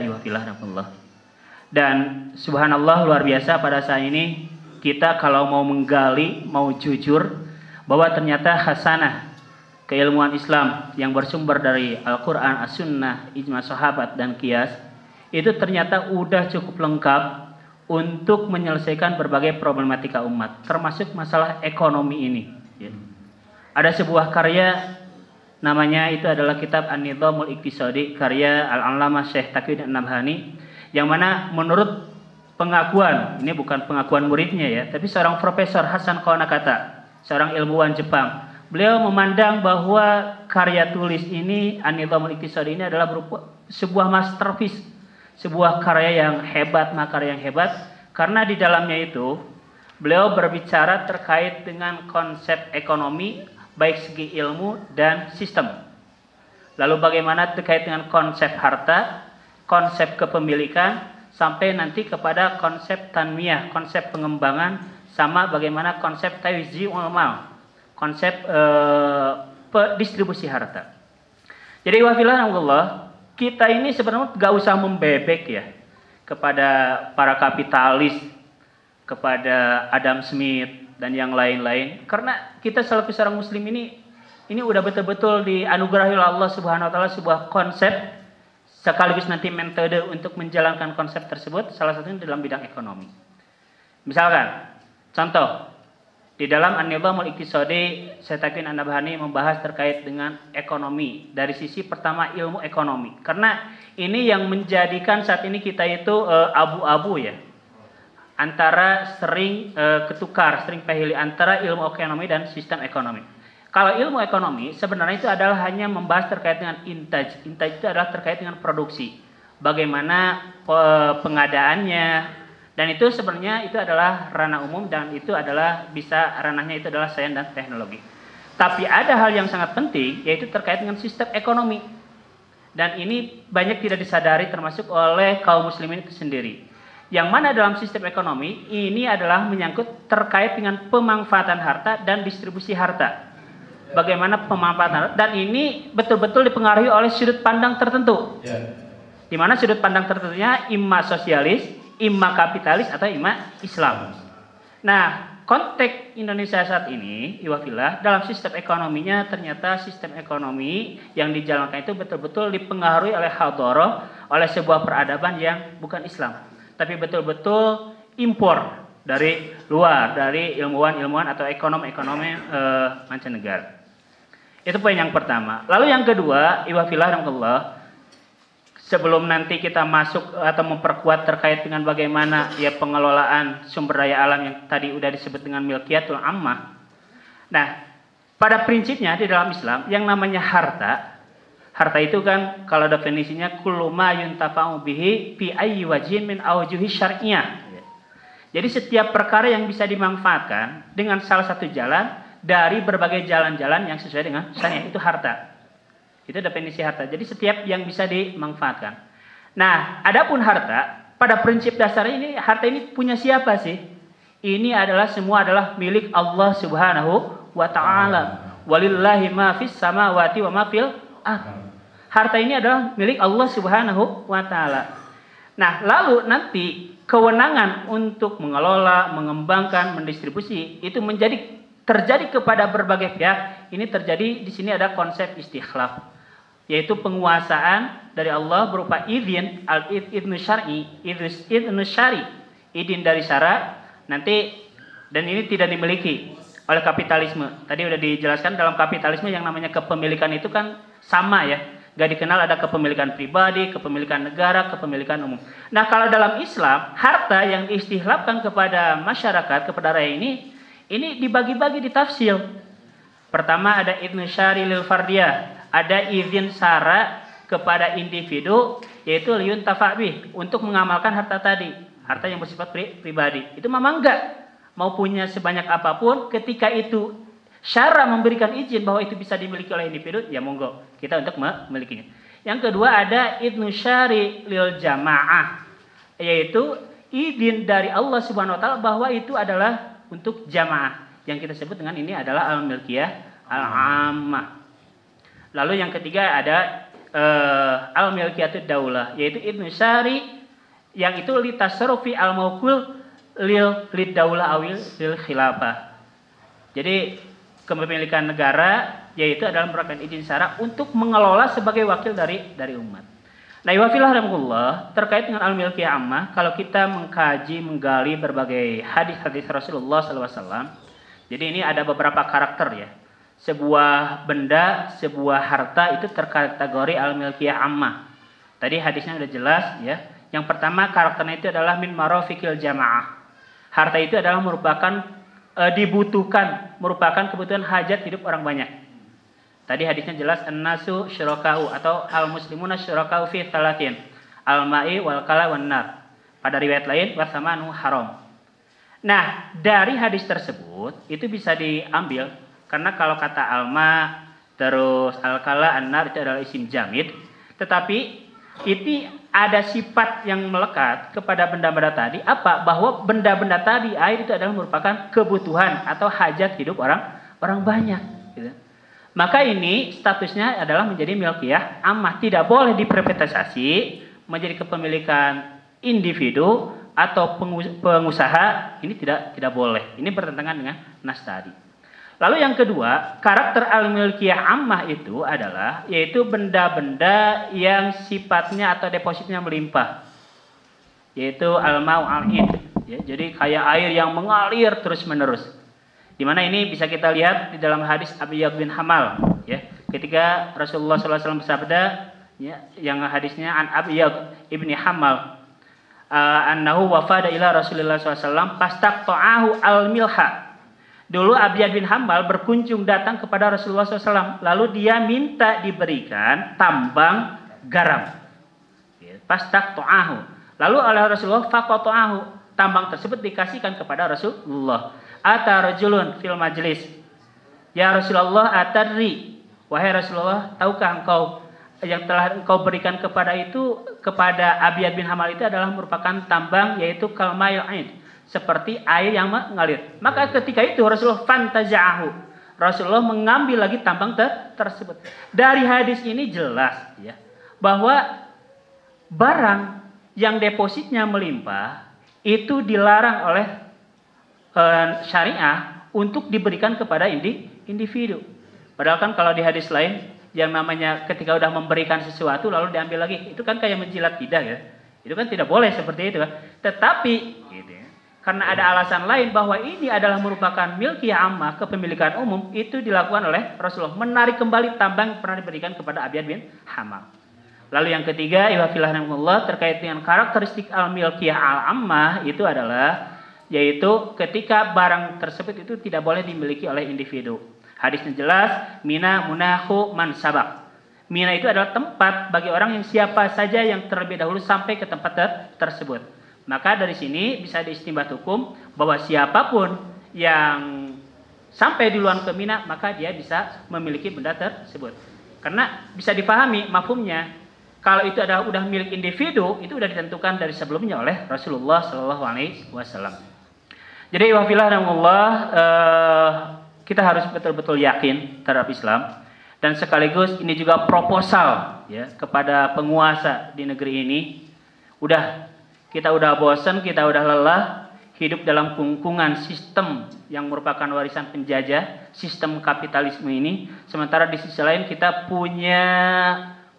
S7: Dan subhanallah luar biasa pada saat ini kita kalau mau menggali, mau jujur bahwa ternyata hasanah keilmuan Islam yang bersumber dari Al-Quran, As-Sunnah, Ijma Sahabat dan Qiyas itu ternyata udah cukup lengkap untuk menyelesaikan berbagai problematika umat, termasuk masalah ekonomi ini. Ada sebuah karya namanya itu adalah kitab An-Nidhamul Iqtisadi karya Al-Allamah Syekh Taqiyuddin An-Nabhani, yang mana menurut pengakuan, ini bukan pengakuan muridnya ya, tapi seorang profesor Hasan Konakata, seorang ilmuwan Jepang, beliau memandang bahwa karya tulis ini, An-Nizamul Iqtisadi ini adalah berupa sebuah masterpiece, sebuah karya yang hebat, makarya yang hebat, karena di dalamnya itu beliau berbicara terkait dengan konsep ekonomi, baik segi ilmu dan sistem. Lalu bagaimana terkait dengan konsep harta, konsep kepemilikan, sampai nanti kepada konsep tanmiyah, konsep pengembangan, sama bagaimana konsep tawzi'ul mal, konsep distribusi harta. Jadi wafillah, kita ini sebenarnya gak usah membebek ya kepada para kapitalis, kepada Adam Smith dan yang lain-lain, karena kita salafus seorang muslim ini udah betul-betul dianugerahi oleh Allah Subhanahu wa taala sebuah konsep sekaligus nanti metode untuk menjalankan konsep tersebut, salah satunya dalam bidang ekonomi. Misalkan contoh di dalam An-Nizamul Iqtisadi, Syekh Taqiyuddin An-Nabhani membahas terkait dengan ekonomi dari sisi pertama ilmu ekonomi, karena ini yang menjadikan saat ini kita itu abu-abu ya, antara sering ketukar, sering pahili antara ilmu ekonomi dan sistem ekonomi. Kalau ilmu ekonomi sebenarnya itu adalah hanya membahas terkait dengan intaj. Intaj itu adalah terkait dengan produksi, bagaimana pengadaannya, dan itu sebenarnya itu adalah ranah umum dan itu adalah bisa ranahnya itu adalah sains dan teknologi. Tapi ada hal yang sangat penting yaitu terkait dengan sistem ekonomi, dan ini banyak tidak disadari termasuk oleh kaum muslimin itu sendiri. Yang mana dalam sistem ekonomi ini adalah menyangkut terkait dengan pemanfaatan harta dan distribusi harta. Bagaimana pemanfaatan harta, dan ini betul-betul dipengaruhi oleh sudut pandang tertentu. Di mana sudut pandang tertentunya imma sosialis, imma kapitalis, atau imma Islam. Nah, konteks Indonesia saat ini, iwafillah, dalam sistem ekonominya ternyata sistem ekonomi yang dijalankan itu betul-betul dipengaruhi oleh hadharah, oleh sebuah peradaban yang bukan Islam, tapi betul-betul impor dari luar, dari ilmuwan-ilmuwan atau ekonom-ekonomi mancanegara. Itu poin yang pertama. Lalu yang kedua, iwafillah rahmatullah, sebelum nanti kita masuk atau memperkuat terkait dengan bagaimana ya pengelolaan sumber daya alam yang tadi udah disebut dengan milkiyatul ammah. Nah, pada prinsipnya di dalam Islam yang namanya harta itu kan kalau definisinya kullu ma yuntafa'u bihi fi ayyi wajhin min awjuhi syar'iyyah. Jadi setiap perkara yang bisa dimanfaatkan dengan salah satu jalan dari berbagai jalan-jalan yang sesuai dengan syariat, itu harta. Itu definisi harta. Jadi setiap yang bisa dimanfaatkan. Nah, adapun harta, pada prinsip dasar ini, harta ini punya siapa sih? Ini adalah semua adalah milik Allah Subhanahu wa ta'ala. Walillahi ma fis samawati wa ma fil ardh. Harta ini adalah milik Allah Subhanahu wa ta'ala. Nah, lalu nanti kewenangan untuk mengelola, mengembangkan, mendistribusi itu terjadi kepada berbagai pihak. Ini terjadi di sini ada konsep istikhlaf, yaitu penguasaan dari Allah berupa izin, al-idnu syar'i, idnu syari, izin dari syara nanti, dan ini tidak dimiliki oleh kapitalisme. Tadi sudah dijelaskan dalam kapitalisme yang namanya kepemilikan itu kan sama ya, gak dikenal ada kepemilikan pribadi, kepemilikan negara, kepemilikan umum. Nah, kalau dalam Islam harta yang diistikhlafkan kepada masyarakat, kepada rakyat ini dibagi-bagi di tafsir. Pertama ada idnu syari lil fardiyah, ada izin syara kepada individu, yaitu liyun tafa'bih, untuk mengamalkan harta tadi, harta yang bersifat pribadi. Itu memang enggak mau punya sebanyak apapun, ketika itu syara memberikan izin bahwa itu bisa dimiliki oleh individu, ya monggo kita untuk memilikinya. Yang kedua ada idnu syari lil jamaah, yaitu izin dari Allah Subhanahu wa taala bahwa itu adalah untuk jamaah, yang kita sebut dengan ini adalah al-milkiyah al-ammah. Lalu yang ketiga ada al-milkiyatud daulah, yaitu idnu syari yang itu li tasarrufi al-mawkul lil daulah awil lil khilafah. Jadi kepemilikan negara yaitu adalah merupakan izin syara untuk mengelola sebagai wakil dari umat. Nah, wafillah rahmatullah, terkait dengan al-milkiyah ammah, kalau kita mengkaji, menggali berbagai hadis-hadis Rasulullah SAW, jadi ini ada beberapa karakter ya. Sebuah benda, sebuah harta itu terkategori al-milkiyah ammah. Tadi hadisnya sudah jelas ya. Yang pertama karakternya itu adalah min marafiqil jamaah. Harta itu adalah merupakan dibutuhkan, merupakan kebutuhan hajat hidup orang banyak. Tadi hadisnya jelas an-nasu syuraka'u atau al-muslimuna syuraka'u fi thalathin. Al-ma'i wal kala wan nar. Pada riwayat lain wasamanu haram. Nah, dari hadis tersebut itu bisa diambil karena kalau kata alma terus al-kala an-nar itu adalah isim jamid, tetapi itu ada sifat yang melekat kepada benda-benda tadi apa? Bahwa benda-benda tadi air itu adalah merupakan kebutuhan atau hajat hidup orang banyak gitu. Maka ini statusnya adalah menjadi milkiyah ammah, tidak boleh diprivatisasi menjadi kepemilikan individu atau pengusaha, ini tidak boleh. Ini bertentangan dengan nas tadi. Lalu yang kedua, karakter al-milkiyah ammah itu adalah yaitu benda-benda yang sifatnya atau depositnya melimpah. Yaitu al-ma'u al-id. Ya, jadi kayak air yang mengalir terus-menerus. Di mana ini bisa kita lihat di dalam hadis Abiyad bin Hamal, ya. Ketika Rasulullah SAW bersabda, ya, yang hadisnya an Abiyad ibni Hamal, annahu wafada ila Rasulullah SAW fastaqta'ahu al-milha. Dulu Abiyad bin Hamal berkunjung datang kepada Rasulullah SAW. Lalu dia minta diberikan tambang garam. Fastaqta'ahu. Lalu oleh Rasulullah faqata'ahu. Tambang tersebut dikasihkan kepada Rasulullah. Ata rajulun fil majlis. Ya Rasulullah atadri. Wahai Rasulullah, tahukah engkau yang telah engkau berikan kepada Abiyad bin Hamal itu adalah merupakan tambang yaitu kalmail aid. Seperti air yang mengalir. Maka ketika itu Rasulullah fantaza'ahu. Rasulullah mengambil lagi tambang tersebut. Dari hadis ini jelas ya bahwa barang yang depositnya melimpah itu dilarang oleh syariah untuk diberikan kepada individu. Padahal kan kalau di hadis lain yang namanya ketika udah memberikan sesuatu lalu diambil lagi, itu kan kayak menjilat lidah ya. Itu kan tidak boleh seperti itu kan. Tetapi gitu ya, karena ada alasan lain bahwa ini adalah merupakan milkiyah ammah, kepemilikan umum, itu dilakukan oleh Rasulullah. Menarik kembali tambang yang pernah diberikan kepada Abiyad bin Hamal. Lalu yang ketiga, ihwafillah terkait dengan karakteristik al-milkiyah al-ammah itu adalah yaitu ketika barang tersebut itu tidak boleh dimiliki oleh individu. Hadisnya jelas, mina munahu man sabak. Mina itu adalah tempat bagi orang yang siapa saja yang terlebih dahulu sampai ke tempat tersebut. Maka dari sini bisa diistinbat hukum bahwa siapapun yang sampai duluan ke Mina maka dia bisa memiliki benda tersebut. Karena bisa dipahami mafhumnya kalau itu adalah udah milik individu itu udah ditentukan dari sebelumnya oleh Rasulullah SAW. Jadi wafillah kita harus betul-betul yakin terhadap Islam dan sekaligus ini juga proposal ya kepada penguasa di negeri ini. Kita udah bosan, kita udah lelah hidup dalam kungkungan sistem yang merupakan warisan penjajah, sistem kapitalisme ini. Sementara di sisi lain kita punya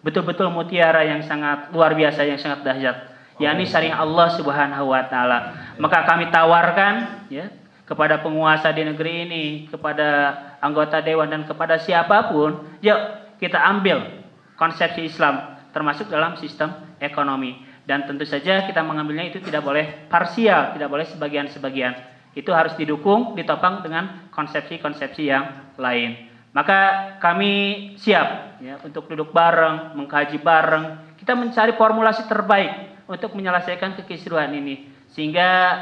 S7: betul-betul mutiara yang sangat luar biasa, yang sangat dahsyat, yakni syariat Allah Subhanahu wa taala. Maka kami tawarkan ya kepada penguasa di negeri ini, kepada anggota dewan dan kepada siapapun, yuk kita ambil konsepsi Islam termasuk dalam sistem ekonomi. Dan tentu saja kita mengambilnya itu tidak boleh parsial, tidak boleh sebagian-sebagian. Itu harus didukung, ditopang dengan konsepsi-konsepsi yang lain. Maka kami siap ya, untuk duduk bareng, mengkaji bareng. Kita mencari formulasi terbaik untuk menyelesaikan kekisruhan ini. Sehingga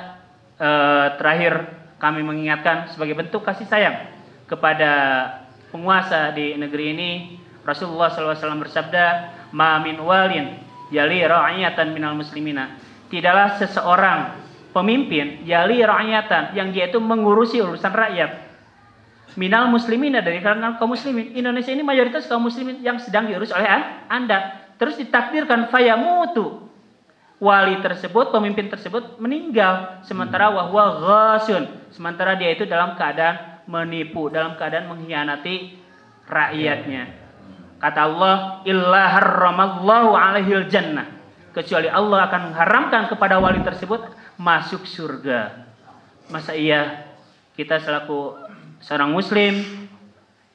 S7: terakhir kami mengingatkan sebagai bentuk kasih sayang kepada penguasa di negeri ini. Rasulullah SAW bersabda, "Ma min walin yali ra'iyatan minal muslimina." Tidaklah seseorang pemimpin yali ra'iyatan yang dia itu mengurusi urusan rakyat minal muslimina dari kalangan kaum muslimin. Indonesia ini mayoritas kaum muslimin yang sedang diurus oleh Anda. Terus ditakdirkan fayamutu. Wali tersebut, pemimpin tersebut meninggal sementara wahwa ghasun. Sementara dia itu dalam keadaan menipu, dalam keadaan mengkhianati rakyatnya. Kata Allah, illa harramallahu alaihil jannah. Kecuali Allah akan mengharamkan kepada wali tersebut masuk surga. Masa iya kita selaku seorang muslim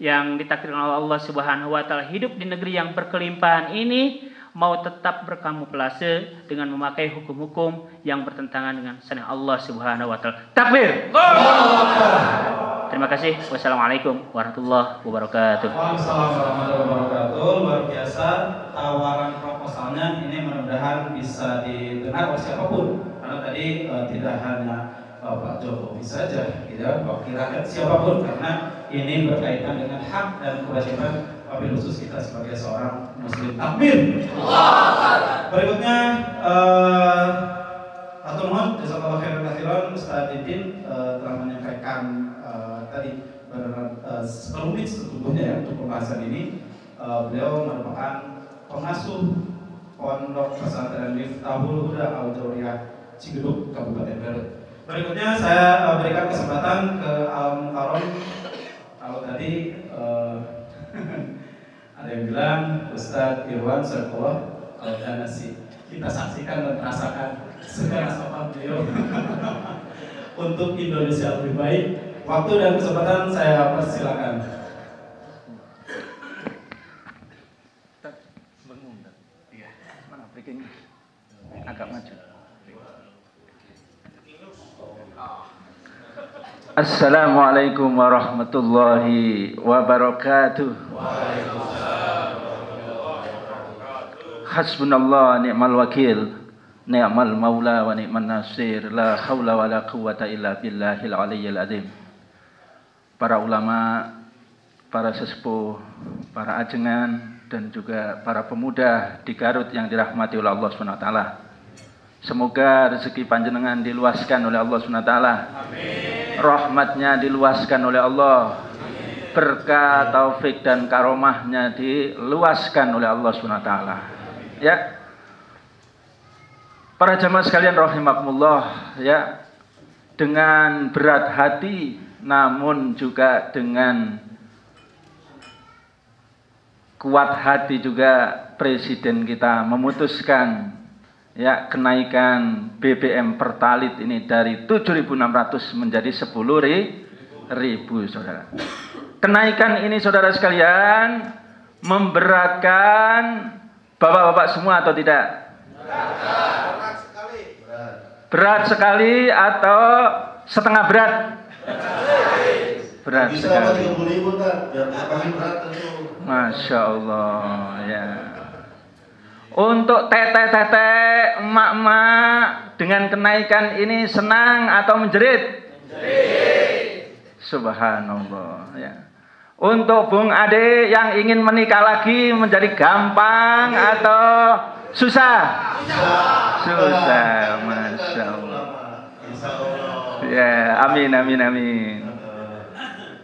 S7: yang ditakdirkan oleh Allah Subhanahu wa taala hidup di negeri yang berkelimpahan ini mau tetap berkamuflase dengan memakai hukum-hukum yang bertentangan dengan syariat Allah Subhanahu wa taala. Takbir. Terima kasih. Wassalamualaikum warahmatullahi wabarakatuh.
S6: Waalaikumsalam warahmatullahi wabarakatuh. Luar biasa tawaran proposalnya, ini mudah-mudahan bisa didengar oleh siapapun. Karena tadi tidak hanya Pak Jokowi saja, tidak wakil rakyat siapapun, karena ini berkaitan dengan hak dan kewajiban wabil khusus kita sebagai seorang muslim. Takbir. Berikutnya atur nuhun jazakallahu khairan katsiran Ustaz Didin telah menyampaikan tadi sekelumit sesungguhnya ya untuk pembahasan ini. Beliau merupakan pengasuh Pondok Pesantren Miftahul Huda Al Jauriyah Cigedug Kabupaten Garut. Berikutnya saya berikan kesempatan ke Al-Mukarram. Kalau tadi ada yang bilang Ustadz Irwan Sarkolah Al-Janasi, kita saksikan dan rasakan segala sopan beliau untuk Indonesia lebih baik. Waktu dan kesempatan saya persilakan.
S1: Agak maju. Assalamualaikum warahmatullahi wabarakatuh. Hasbunallah ni'mal wakil, ni'mal maula wa ni'man nasir, la haula wa la quwwata illa billahil aliyyil azim. Para ulama, para sesepuh, para ajengan, dan juga para pemuda di Garut yang dirahmati oleh Allah SWT. Semoga rezeki panjenengan diluaskan oleh Allah SWT. Rahmatnya diluaskan oleh Allah. Berkah, taufik dan karomahnya diluaskan oleh Allah SWT. Ya, para jamaah sekalian rahimakumullah, ya, dengan berat hati namun juga dengan kuat hati juga Presiden kita memutuskan ya kenaikan BBM Pertalite ini dari 7.600 menjadi 10.000, saudara. Kenaikan ini saudara sekalian memberatkan bapak-bapak semua atau tidak? Berat sekali atau setengah berat? Berat sekali. Masya Allah, ya. Untuk teteh-teteh, emak-emak dengan kenaikan ini senang atau menjerit? Subhanallah, ya. Untuk Bung Ade yang ingin menikah lagi menjadi gampang atau susah? Susah, Masya Allah. Ya, amin, amin, amin.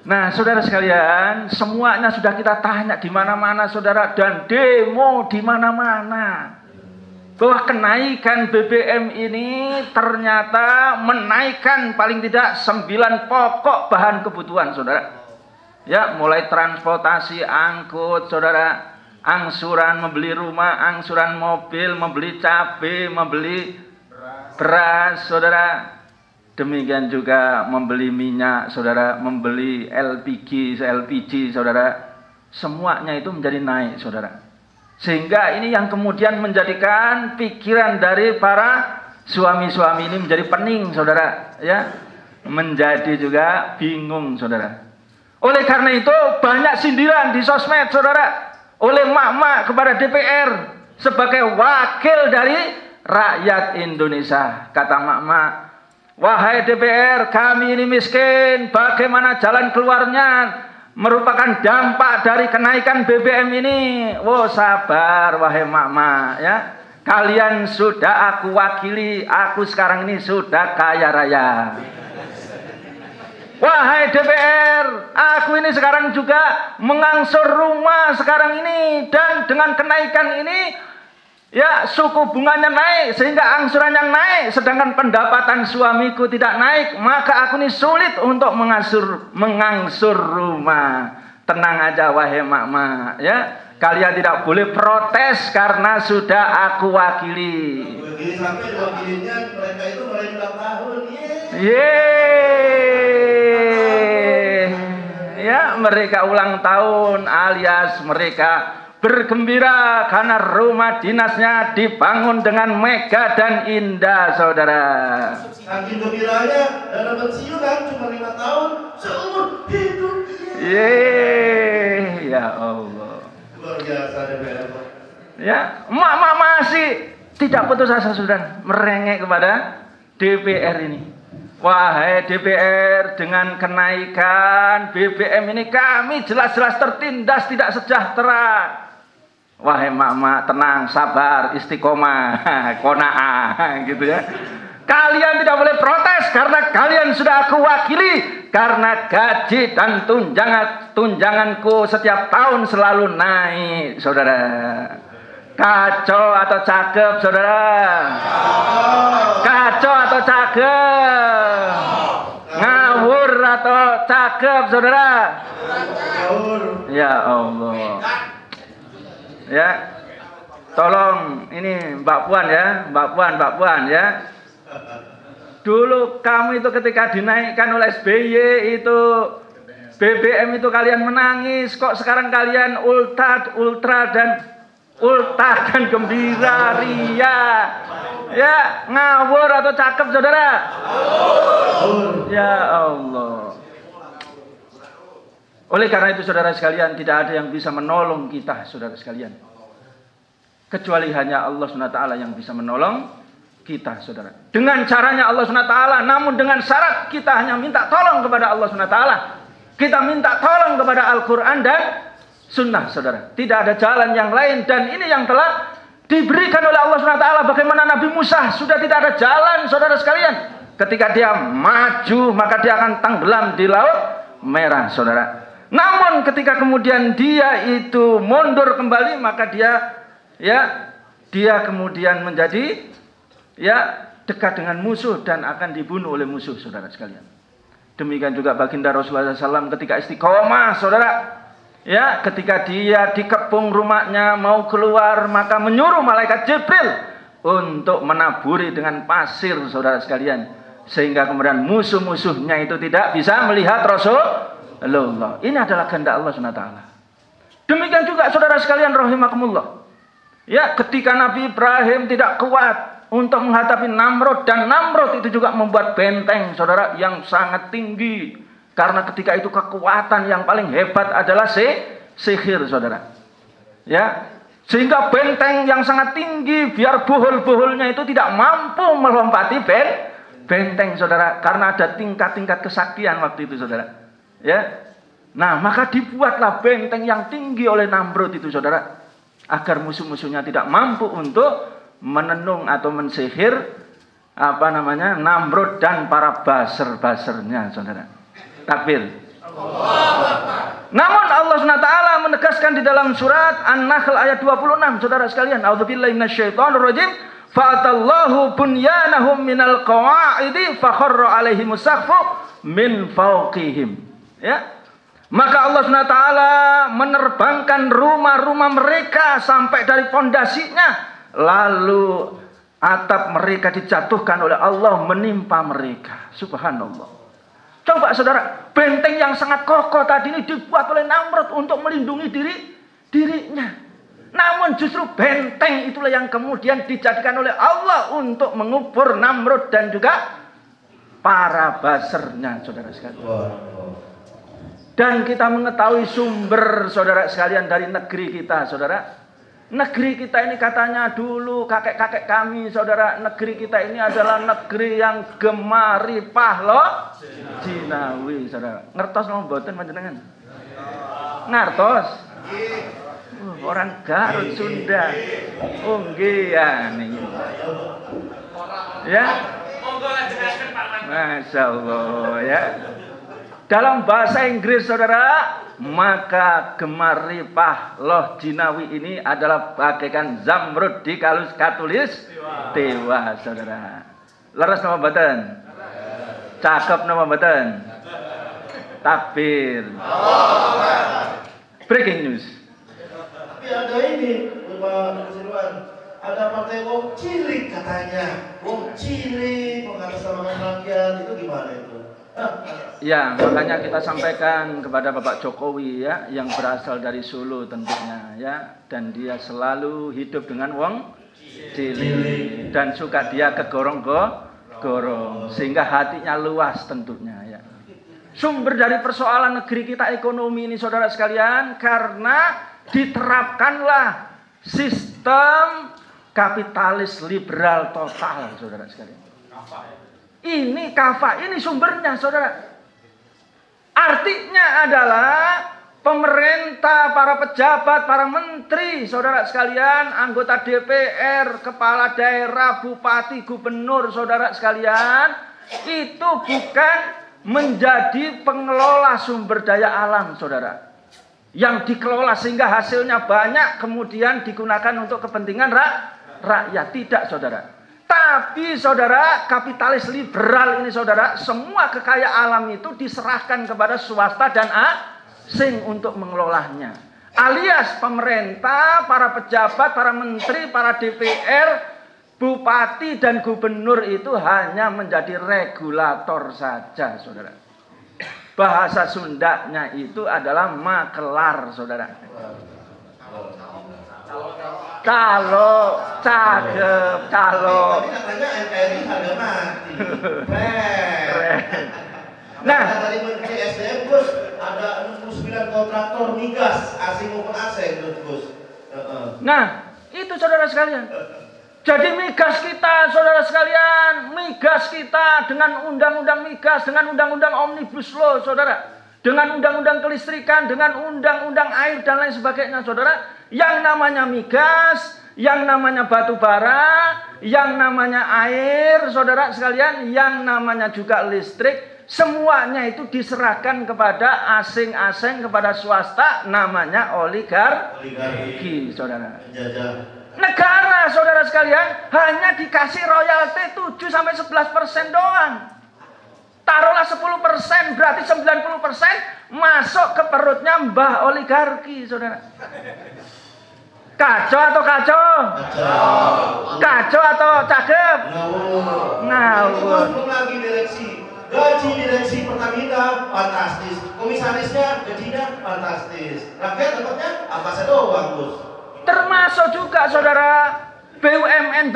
S1: Nah, saudara sekalian, semuanya sudah kita tanya di mana-mana, saudara, dan demo di mana-mana. Bahwa kenaikan BBM ini ternyata menaikkan paling tidak 9 pokok bahan kebutuhan, saudara. Ya, mulai transportasi, angkut, saudara, angsuran membeli rumah, angsuran mobil, membeli cabai, membeli beras, saudara. Demikian juga membeli minyak, saudara, membeli LPG, saudara. Semuanya itu menjadi naik, saudara. Sehingga ini yang kemudian menjadikan pikiran dari para suami-suami ini menjadi pening, saudara. Ya, menjadi juga bingung, saudara. Oleh karena itu banyak sindiran di sosmed, saudara. Oleh mak-mak kepada DPR sebagai wakil dari rakyat Indonesia. Kata mak-mak, wahai DPR, kami ini miskin, bagaimana jalan keluarnya? Merupakan dampak dari kenaikan BBM ini. Oh, sabar wahai mak-mak, ya. Kalian sudah aku wakili, aku sekarang ini sudah kaya raya. Wahai DPR, aku ini sekarang juga mengangsur rumah sekarang ini, dan dengan kenaikan ini ya, suku bunganya naik sehingga angsurannya naik, sedangkan pendapatan suamiku tidak naik, maka aku ini sulit untuk mengangsur rumah. Tenang aja wahai mak-mak, ya. Kalian tidak boleh protes karena sudah aku wakili.
S2: Begini sampai diwakilinya mereka itu mulai ulang tahun.
S1: Ya, mereka ulang tahun alias mereka bergembira karena rumah dinasnya dibangun dengan megah dan indah, saudara.
S2: Saking gembiranya dalam pensiunan cuma 5 tahun seumur hidup.
S1: Yeay, ya Allah.
S2: Luar biasa DPR.
S1: Ya, emak-emak masih tidak putus asa, saudara, merengek kepada DPR ini. Wahai DPR, dengan kenaikan BBM ini kami jelas-jelas tertindas, tidak sejahtera. Wahai emak-emak, tenang, sabar, istiqomah, qanaah, gitu ya. Kalian tidak boleh protes karena kalian sudah aku wakili, karena gaji dan tunjanganku setiap tahun selalu naik, saudara. Kacau atau cakep, saudara? Kacau atau cakep? Ngawur atau cakep, saudara? Ya Allah. Ya, tolong ini Mbak Puan ya, Mbak Puan ya. Dulu kamu itu ketika dinaikkan oleh SBY itu BBM itu kalian menangis, kok sekarang kalian ultra dan gembira, ria. Ya, ngawur atau cakep, saudara? Ya Allah. Oleh karena itu, saudara sekalian, tidak ada yang bisa menolong kita, saudara sekalian, kecuali hanya Allah SWT yang bisa menolong kita, saudara. Dengan caranya Allah SWT, namun dengan syarat kita hanya minta tolong kepada Allah SWT. Kita minta tolong kepada Al-Quran dan Sunnah, saudara. Tidak ada jalan yang lain, dan ini yang telah diberikan oleh Allah SWT. Bagaimana Nabi Musa sudah tidak ada jalan, saudara sekalian. Ketika dia maju, maka dia akan tenggelam di Laut Merah, saudara. Namun ketika kemudian dia itu mundur kembali, maka dia kemudian menjadi dekat dengan musuh dan akan dibunuh oleh musuh, saudara sekalian. Demikian juga baginda Rasulullah SAW ketika istiqomah, saudara. Ya, ketika dia dikepung rumahnya mau keluar, maka menyuruh malaikat Jibril untuk menaburi dengan pasir, saudara sekalian, sehingga kemudian musuh-musuhnya itu tidak bisa melihat Rasulullah. Ini adalah kehendak Allah SWT. Demikian juga saudara sekalian rahimakumullah. Ya, ketika Nabi Ibrahim tidak kuat untuk menghadapi Namrud, dan Namrud itu juga membuat benteng, saudara, yang sangat tinggi. Karena ketika itu kekuatan yang paling hebat adalah sihir, saudara. Ya, sehingga benteng yang sangat tinggi, biar buhul-buhulnya itu tidak mampu melompati benteng, saudara. Karena ada tingkat-tingkat kesaktian waktu itu, saudara. Ya, nah maka dibuatlah benteng yang tinggi oleh Namrud itu, saudara, agar musuh-musuhnya tidak mampu untuk menenung atau mensihir Namrud dan para baser-basernya, saudara. Takbir. Namun Allah SWT menegaskan di dalam surat An-Nahl ayat 26, saudara sekalian, a'udzubillahi minasyaitonirrajim, fa'atallahu bunyanahum minal qawa'idi fakharra alaihimus saqfu min fawqihim. Ya. Maka Allah SWT menerbangkan rumah-rumah mereka sampai dari pondasinya, lalu atap mereka dijatuhkan oleh Allah menimpa mereka. Subhanallah. Coba saudara, benteng yang sangat kokoh tadi ini dibuat oleh Namrud untuk melindungi dirinya. Namun justru benteng itulah yang kemudian dijadikan oleh Allah untuk mengubur Namrud dan juga para basernya, saudara sekalian. Dan kita mengetahui sumber, saudara sekalian, dari negeri kita, saudara. Negeri kita ini katanya dulu kakek-kakek kami, saudara, negeri kita ini adalah negeri yang gemari pahlo Jinawi, saudara. Ngertos ngomong boten panjenengan? Ngertos? Orang Garut, Sunda. Oh nggih ya niki. Ya. Masya Allah ya. Dalam bahasa Inggris, saudara, maka gemari pahloh Jinawi ini adalah bagaikan zamrud di katulis tewa, saudara. Leres nama badan, cakep nama badan, takbir. Breaking news.
S2: Tapi ada ini, Bapak Nusirwan, ada partai wong cilik katanya, wong cilik mengatasnamakan rakyat, itu gimana itu?
S1: Ya, makanya kita sampaikan kepada Bapak Jokowi ya, yang berasal dari Solo tentunya ya, dan dia selalu hidup dengan wong cilik dan suka dia kegorong-gorong sehingga hatinya luas tentunya ya. Sumber dari persoalan negeri kita ekonomi ini saudara sekalian karena diterapkanlah sistem kapitalis liberal total saudara sekalian. Ini kafa, ini sumbernya saudara. Artinya adalah pemerintah, para pejabat, para menteri, saudara sekalian, anggota DPR, kepala daerah, bupati, gubernur, saudara sekalian, itu bukan menjadi pengelola sumber daya alam, saudara. Yang dikelola sehingga hasilnya banyak, kemudian digunakan untuk kepentingan rakyat. Tidak, saudara. Tapi saudara, kapitalis liberal ini saudara, semua kekayaan alam itu diserahkan kepada swasta dan asing untuk mengelolanya. Alias pemerintah, para pejabat, para menteri, para DPR, bupati dan gubernur itu hanya menjadi regulator saja saudara. Bahasa Sundanya itu adalah makelar saudara. Kalau cakep, kalau
S2: Tapi katanya NKRI harga mati.
S1: Nah,
S2: dari Menteri SDM Gus ada 69 kontraktor migas asing maupun asing Gus.
S1: nah itu saudara sekalian. Jadi migas kita saudara sekalian, migas kita dengan undang-undang migas, dengan undang-undang omnibus law saudara, dengan undang-undang kelistrikan, dengan undang-undang air dan lain sebagainya saudara. Yang namanya migas, yang namanya batu bara, yang namanya air, saudara sekalian, yang namanya juga listrik, semuanya itu diserahkan kepada asing-asing, kepada swasta, namanya oligarki, saudara. Negara, saudara sekalian, hanya dikasih royalti 7-11% doang. Taruhlah 10%, berarti 90% masuk ke perutnya mbah oligarki, saudara. Kacau atau kacau? Kacau atau cakep? Ngawur.
S2: Belum lagi direksi. Gaji direksi Pertamina fantastis. Komisarisnya gajinya fantastis. Rakyat dapatnya apa saja doang, Gus.
S1: Termasuk juga saudara BUMN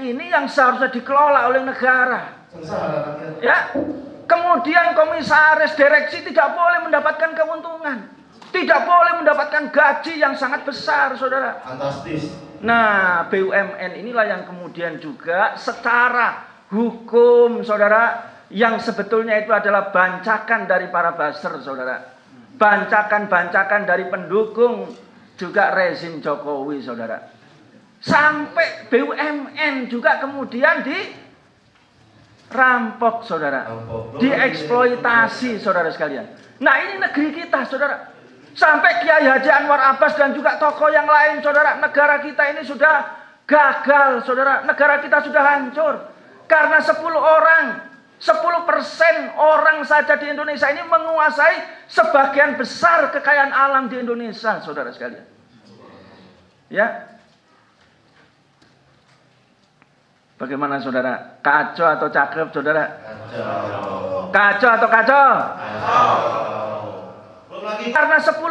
S1: ini yang seharusnya dikelola oleh negara.
S2: Sengsara rakyat.
S1: Ya. Kemudian komisaris direksi tidak boleh mendapatkan keuntungan. Tidak boleh mendapatkan gaji yang sangat besar, saudara.
S2: Fantastis.
S1: Nah, BUMN inilah yang kemudian juga secara hukum, saudara, yang sebetulnya itu adalah bancakan dari para buzzer, saudara. Bancakan-bancakan dari pendukung juga rezim Jokowi, saudara. Sampai BUMN juga kemudian dirampok, saudara. Dieksploitasi, saudara sekalian. Nah, ini negeri kita, saudara. Sampai Kiai Haji Anwar Abbas dan juga tokoh yang lain, saudara. Negara kita ini sudah gagal, saudara. Negara kita sudah hancur. Karena 10% orang saja di Indonesia ini menguasai sebagian besar kekayaan alam di Indonesia, saudara sekalian. Ya. Bagaimana, saudara? Kacau atau cakep, saudara?
S2: Kacau.
S1: Kacau atau kacau? Karena 10%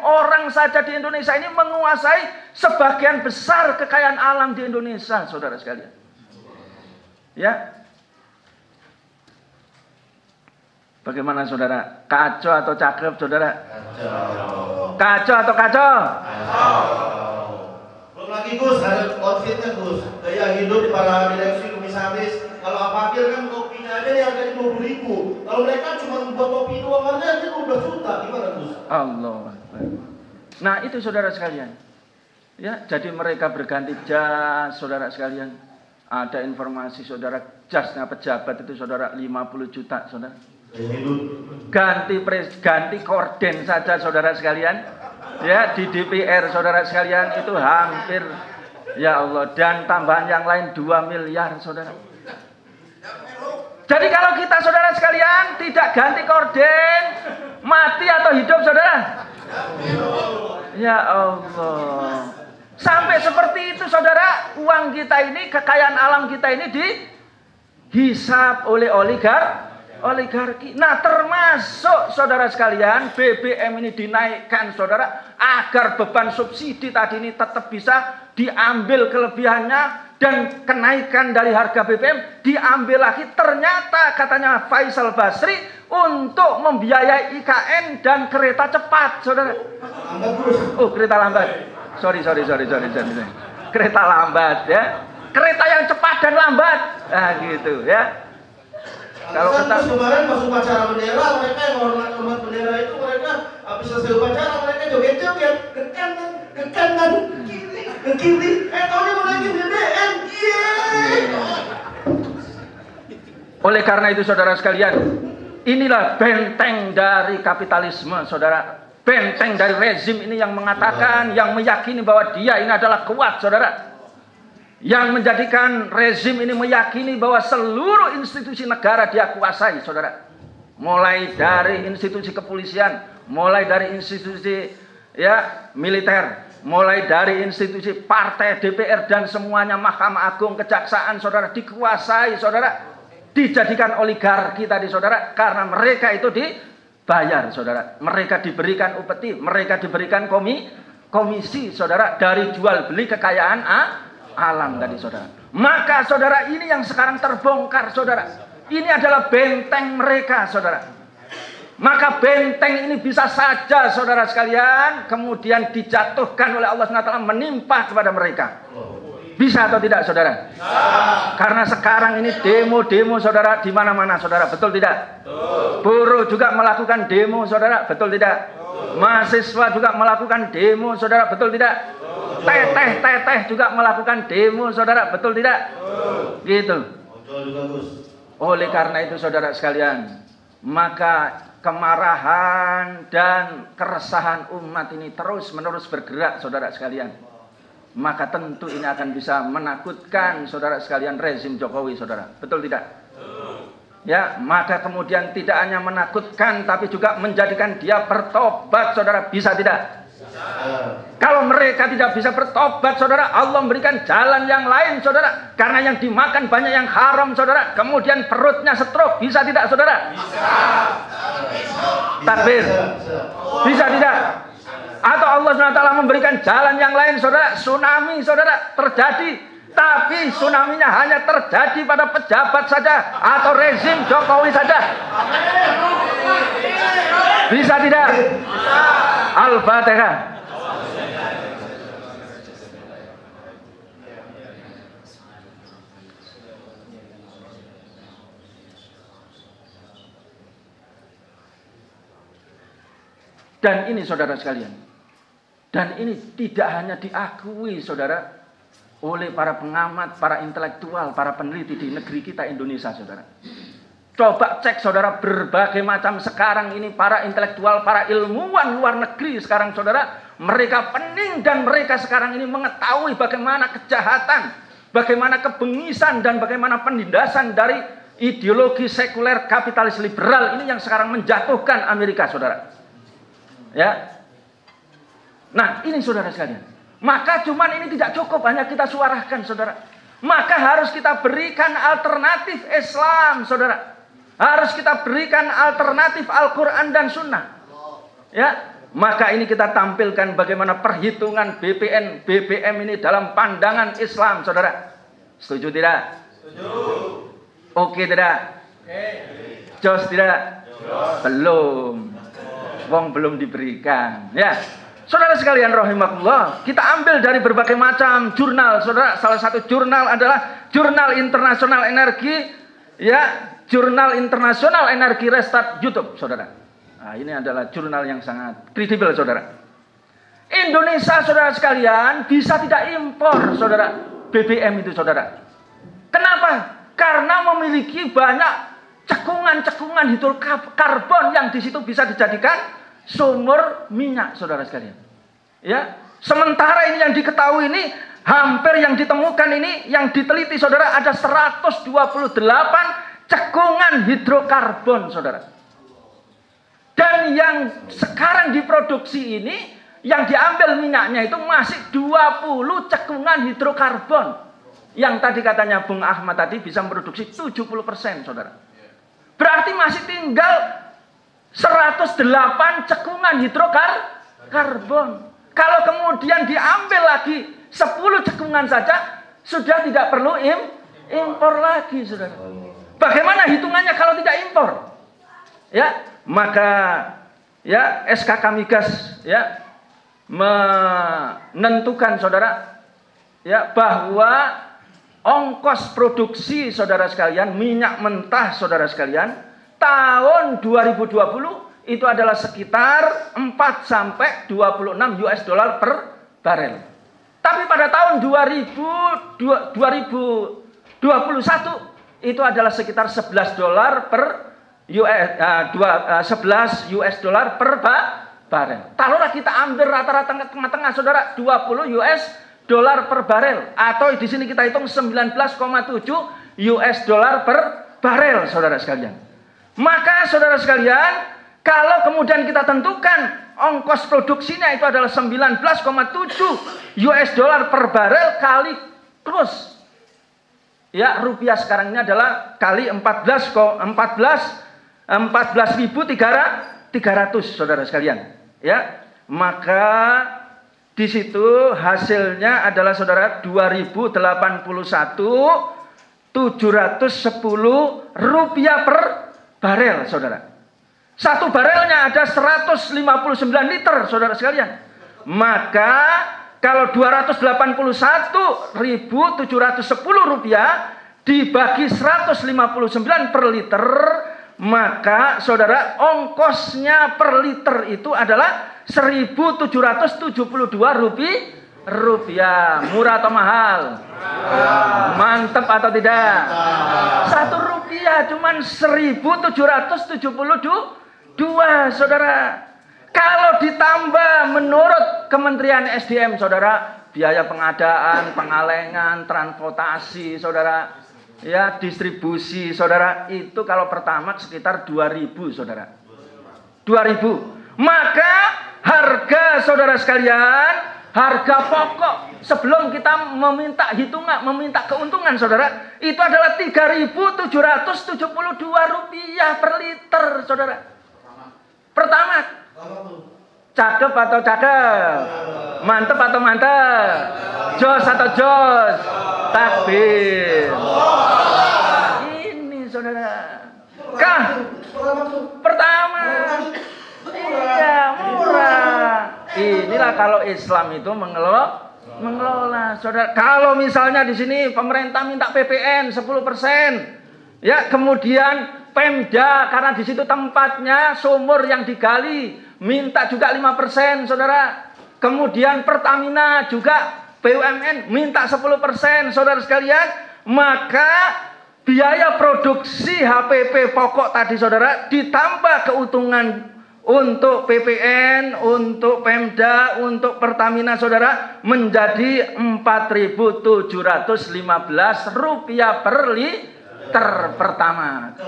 S1: orang saja di Indonesia ini menguasai sebagian besar kekayaan alam di Indonesia, saudara sekalian. Ya. Bagaimana, saudara? Kacau atau cakep, saudara?
S2: Kacau.
S1: Kacau atau kacau?
S2: Belum lagi, Gus, ada outfitnya, Gus. Gaya hidup para direksi komisaris. Kalau apakir kan topinya aja nih harganya 20.000. Kalau mereka cuma buat topi doang harganya 12 juta. Gimana, Gus?
S1: Allah. Nah, itu saudara sekalian. Ya, jadi mereka berganti jas, saudara sekalian. Ada informasi saudara, jasnya pejabat itu saudara 50 juta, saudara. Ganti korden saja, saudara sekalian. Ya, di DPR, saudara sekalian, itu hampir, ya Allah, dan tambahan yang lain 2 miliar, saudara. Jadi kalau kita, saudara sekalian, tidak ganti korden, mati atau hidup, saudara? Ya Allah. Sampai seperti itu, saudara, uang kita ini, kekayaan alam kita ini dihisap oleh oligarki. Nah, termasuk saudara sekalian, BBM ini dinaikkan saudara agar beban subsidi tadi ini tetap bisa diambil kelebihannya, dan kenaikan dari harga BBM diambil lagi. Ternyata katanya Faisal Basri untuk membiayai IKN dan kereta cepat, saudara. Oh, kereta lambat. Sorry. Kereta lambat ya. Kereta yang cepat dan lambat. Nah, gitu ya. Kalau kita
S2: kemarin pas upacara bendera, mereka yang hormat bendera itu, mereka habis selesai upacara mereka joget-joget ke kanan, ke kiri. Tahunnya mau naikin BBM.
S1: Oleh karena itu saudara sekalian, inilah benteng dari kapitalisme, saudara. Benteng dari rezim ini yang mengatakan, yang meyakini bahwa dia ini adalah kuat, saudara. Yang menjadikan rezim ini meyakini bahwa seluruh institusi negara dia kuasai, saudara. Mulai dari institusi kepolisian, mulai dari institusi militer, mulai dari institusi partai, DPR, dan semuanya, Mahkamah Agung, Kejaksaan, saudara, dikuasai, saudara. Dijadikan oligarki tadi, saudara, karena mereka itu dibayar, saudara. Mereka diberikan upeti, mereka diberikan komisi, saudara, dari jual beli kekayaan alam tadi, saudara. Maka saudara, ini yang sekarang terbongkar, saudara. Ini adalah benteng mereka, saudara. Maka benteng ini bisa saja, saudara sekalian, kemudian dijatuhkan oleh Allah SWT, menimpa kepada mereka. Bisa atau tidak, saudara? Karena sekarang ini demo-demo, saudara, di mana-mana, saudara. Betul tidak? Buruh juga melakukan demo, saudara. Betul tidak? Mahasiswa juga melakukan demo, saudara. Betul tidak? Teteh juga melakukan demo, saudara. Betul tidak? Gitu. Oleh karena itu, saudara sekalian, maka kemarahan dan keresahan umat ini terus-menerus bergerak, saudara sekalian. Maka tentu ini akan bisa menakutkan, saudara sekalian, rezim Jokowi, saudara. Betul tidak? Ya, maka kemudian tidak hanya menakutkan, tapi juga menjadikan dia bertobat, saudara. Bisa tidak? Kalau mereka tidak bisa bertobat, saudara, Allah memberikan jalan yang lain, saudara. Karena yang dimakan banyak yang haram, saudara. Kemudian perutnya stroke. Bisa tidak, saudara? Takbir. Bisa tidak? Atau Allah SWT memberikan jalan yang lain, saudara. Tsunami, saudara, terjadi. Tapi tsunaminya hanya terjadi pada pejabat saja, atau rezim Jokowi saja. Bisa tidak? Al-Fatihah. Dan ini, saudara sekalian, dan ini tidak hanya diakui, saudara, oleh para pengamat, para intelektual, para peneliti di negeri kita Indonesia, saudara. Coba cek, saudara, berbagai macam sekarang ini para intelektual, para ilmuwan luar negeri sekarang, saudara, mereka pening dan mereka sekarang ini mengetahui bagaimana kejahatan, bagaimana kebengisan dan bagaimana penindasan dari ideologi sekuler kapitalis liberal ini yang sekarang menjatuhkan Amerika, saudara. Ya. Nah, ini saudara sekalian. Maka cuman ini tidak cukup hanya kita suarakan, saudara. Maka harus kita berikan alternatif Islam, saudara. Harus kita berikan alternatif Al-Quran dan Sunnah. Ya. Maka ini kita tampilkan bagaimana perhitungan BBM ini dalam pandangan Islam, saudara. Setuju tidak? Setuju. Oke tidak? Oke. Jos tidak? Jos. Belum. Wong belum diberikan. Ya. Saudara sekalian rahimakumullah, kita ambil dari berbagai macam jurnal, saudara. Salah satu jurnal adalah Jurnal Internasional Energi, ya, Jurnal Internasional Energi Restart YouTube, saudara. Nah, ini adalah jurnal yang sangat kredibel, saudara. Indonesia, saudara sekalian, bisa tidak impor, saudara, BBM itu, saudara. Kenapa? Karena memiliki banyak cekungan-cekungan hidrokarbon yang di situ bisa dijadikan sumber minyak, saudara sekalian. Ya, sementara ini yang diketahui ini, hampir yang ditemukan ini, yang diteliti, saudara, ada 128 cekungan hidrokarbon, saudara. Dan yang sekarang diproduksi ini, yang diambil minyaknya itu masih 20 cekungan hidrokarbon. yang tadi katanya Bung Ahmad tadi bisa memproduksi 70%, saudara. Berarti masih tinggal 108 cekungan hidrokarbon. Kalau kemudian diambil lagi 10 cekungan saja, sudah tidak perlu impor lagi, saudara. Bagaimana hitungannya kalau tidak impor? Ya, maka ya SKK Migas ya menentukan, saudara, ya bahwa ongkos produksi, saudara sekalian, minyak mentah, saudara sekalian, tahun 2020 itu adalah sekitar 4 sampai 26 US dollar per barel. Tapi pada tahun 2021 itu adalah sekitar 11 dolar per 11 US dollar per barel. Taruhlah kita ambil rata-rata tengah-tengah, saudara, 20 US dollar per barel, atau di sini kita hitung 19,7 US dollar per barel, saudara sekalian. Maka saudara sekalian, kalau kemudian kita tentukan ongkos produksinya itu adalah 19,7 US dollar per barel kali kurs. Ya, rupiah sekarang ini adalah kali 14.300, saudara sekalian. Ya, maka di situ hasilnya adalah, saudara, 2081.710 rupiah per barel, saudara. Satu barelnya ada 159 liter, saudara sekalian. Maka kalau 281.710 rupiah dibagi 159 per liter, maka saudara ongkosnya per liter itu adalah 1.772 rupiah. Murah atau mahal? Mantep atau tidak? 1 rupiah cuman 1.772, saudara. Kalau ditambah menurut Kementerian SDM, saudara, biaya pengadaan, pengalengan, transportasi, saudara, ya distribusi, saudara, itu kalau Pertamax sekitar 2.000, saudara. 2.000. Maka harga, saudara sekalian, harga pokok sebelum kita meminta hitungan, meminta keuntungan, saudara, itu adalah 3.772 rupiah per liter, saudara. Pertama, cakep atau cakep? Mantep atau mantep? Jos atau jos? Takbir. Ini, saudara. Pertama. Iya, murah. Inilah kalau Islam itu mengelola, saudara. Kalau misalnya di sini pemerintah minta PPN 10%, ya, kemudian Pemda karena di situ tempatnya sumur yang digali minta juga 5%, saudara. Kemudian Pertamina juga BUMN minta 10%, saudara sekalian. Maka biaya produksi HPP pokok tadi, saudara, ditambah keuntungan untuk PPN, untuk Pemda, untuk Pertamina, saudara, menjadi 4.715 rupiah per liter pertama.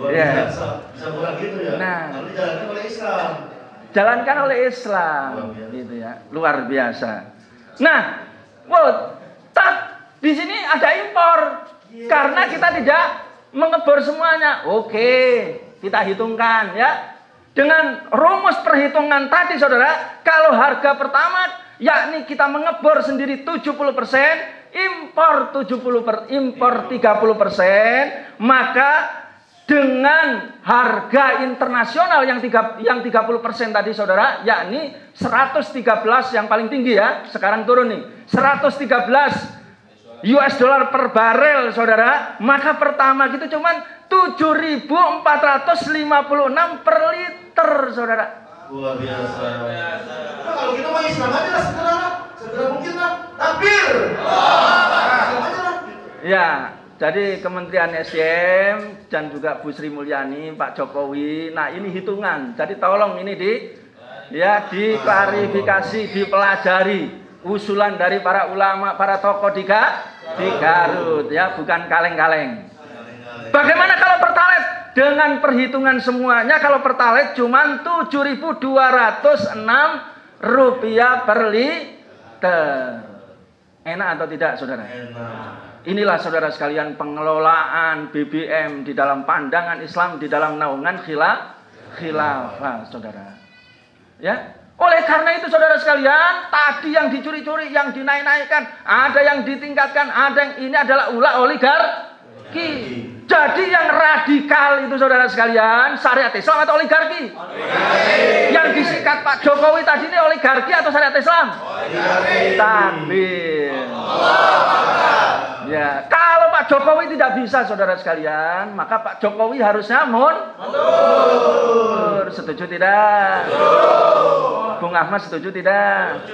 S1: Ya.
S2: Bisa murah gitu ya.
S1: Nah,
S2: lalu dijalankan oleh Islam.
S1: Jalankan oleh Islam, gitu ya, luar biasa. Nah, di sini ada impor karena kita tidak mengebor semuanya. Oke, kita hitungkan ya. Dengan rumus perhitungan tadi, saudara, kalau harga pertama yakni kita mengebor sendiri 70%, impor 30%, maka dengan harga internasional yang 30% tadi, saudara, yakni 113 yang paling tinggi ya, sekarang turun nih, 113 US dollar per barel, saudara, maka pertama gitu cuman 7.456 per liter, saudara.
S2: Luar biasa. Nah, kalau gitu mah Islam aja lah, segera mungkin lah. Takbir. Islam aja lah.
S1: Ya, jadi Kementerian SDM dan juga Bu Sri Mulyani, Pak Jokowi, nah ini hitungan. Jadi tolong ini diklarifikasi, dipelajari usulan dari para ulama, para tokoh di Garut ya, bukan kaleng-kaleng. Bagaimana kalau Pertalite? Dengan perhitungan semuanya, kalau Pertalite cuma 7.206 rupiah per Enak atau tidak, saudara?
S2: Enak.
S1: Inilah saudara sekalian pengelolaan BBM di dalam pandangan Islam, di dalam naungan khilafah, saudara. Ya, oleh karena itu saudara sekalian, tadi yang dicuri-curi, yang dinaik-naikkan, ada yang ditingkatkan, ada yang ini adalah ulah oligarki. Jadi yang radikal itu saudara sekalian, syariat Islam atau oligarki? Yang disikat Pak Jokowi tadi ini oligarki atau syariat Islam? Takbir. Ya, kalau Pak Jokowi tidak bisa saudara sekalian, maka Pak Jokowi harusnya mundur. Setuju tidak? Bung Ahmad setuju tidak?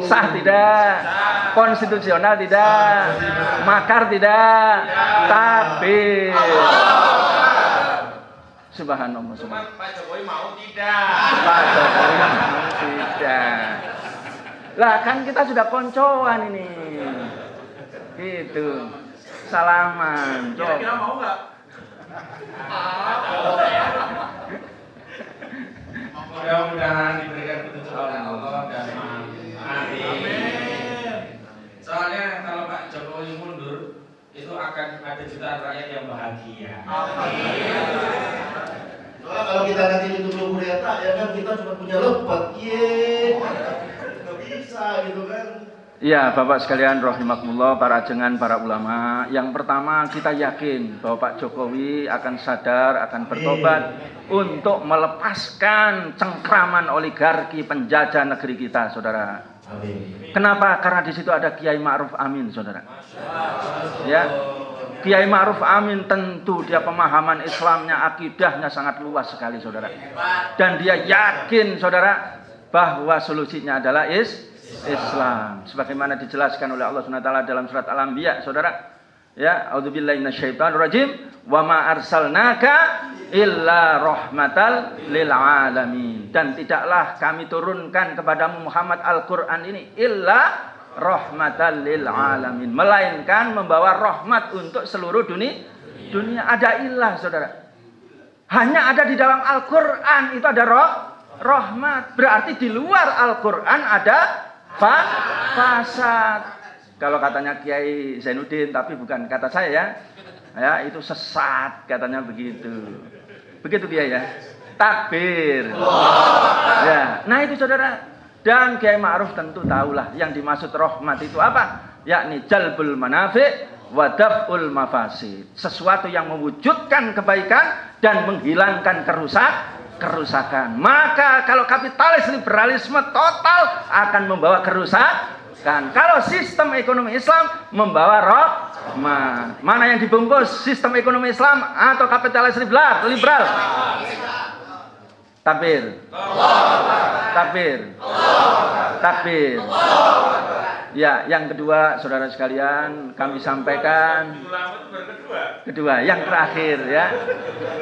S1: Sah tidak? Konstitusional tidak? Makar tidak? Takbir. Subhanallah.
S5: Pak Jokowi mau tidak?
S1: Pak Jokowi mau tidak. Lah kan kita sudah koncoan ini. Gitu. Salaman.
S5: Kira-kira mau nggak? Mudah-mudahan diberikan petunjuk oleh Allah dan amin. Soalnya kalau Pak Jokowi mundur, itu akan ada jutaan rakyat yang bahagia.
S2: Soalnya kalau kita nanti dituduh kudeta, ya kan kita cuma punya lebat, nggak bisa gitu kan.
S1: Ya, Bapak sekalian rahimakumullah, para ajengan, para ulama. Yang pertama, kita yakin bahwa Pak Jokowi akan sadar, akan bertobat untuk melepaskan cengkraman oligarki penjajah negeri kita, saudara.
S2: Amin.
S1: Kenapa? Karena di situ ada Kiai Ma'ruf Amin, saudara. Ya, Kiai Ma'ruf Amin tentu dia pemahaman Islamnya, akidahnya sangat luas sekali, saudara. Dan dia yakin, saudara, bahwa solusinya adalah Islam, sebagaimana dijelaskan oleh Allah SWT dalam surat Al-Anbiya, saudara. Ya, a'udzubillahi minasyaitonirrajim, wa ma arsalnaka illa rahmatal lil alamin. Dan tidaklah kami turunkan kepadamu Muhammad Al-Qur'an ini illa rahmatal lil alamin, melainkan membawa rahmat untuk seluruh dunia. Ada ilah, saudara. Hanya ada di dalam Al-Qur'an itu ada rahmat. Berarti di luar Al-Qur'an ada fasad. Kalau katanya Kiai Zainuddin, tapi bukan kata saya ya. Ya, itu sesat katanya begitu. Begitu Kiai ya. Takbir. Ya, nah itu saudara. Dan Kiai Ma'ruf tentu tahulah yang dimaksud rahmat itu apa? Yakni jalbul manafi' wa daf'ul mafasid. Sesuatu yang mewujudkan kebaikan dan menghilangkan kerusakan. Maka kalau kapitalis liberalisme total akan membawa kerusakan. Kalau sistem ekonomi Islam membawa rahmat. Mana yang dibungkus, sistem ekonomi Islam atau kapitalis liberal? Takbir. Takbir. Takbir. Ya, yang kedua saudara sekalian, kami sampaikan kedua, yang terakhir ya.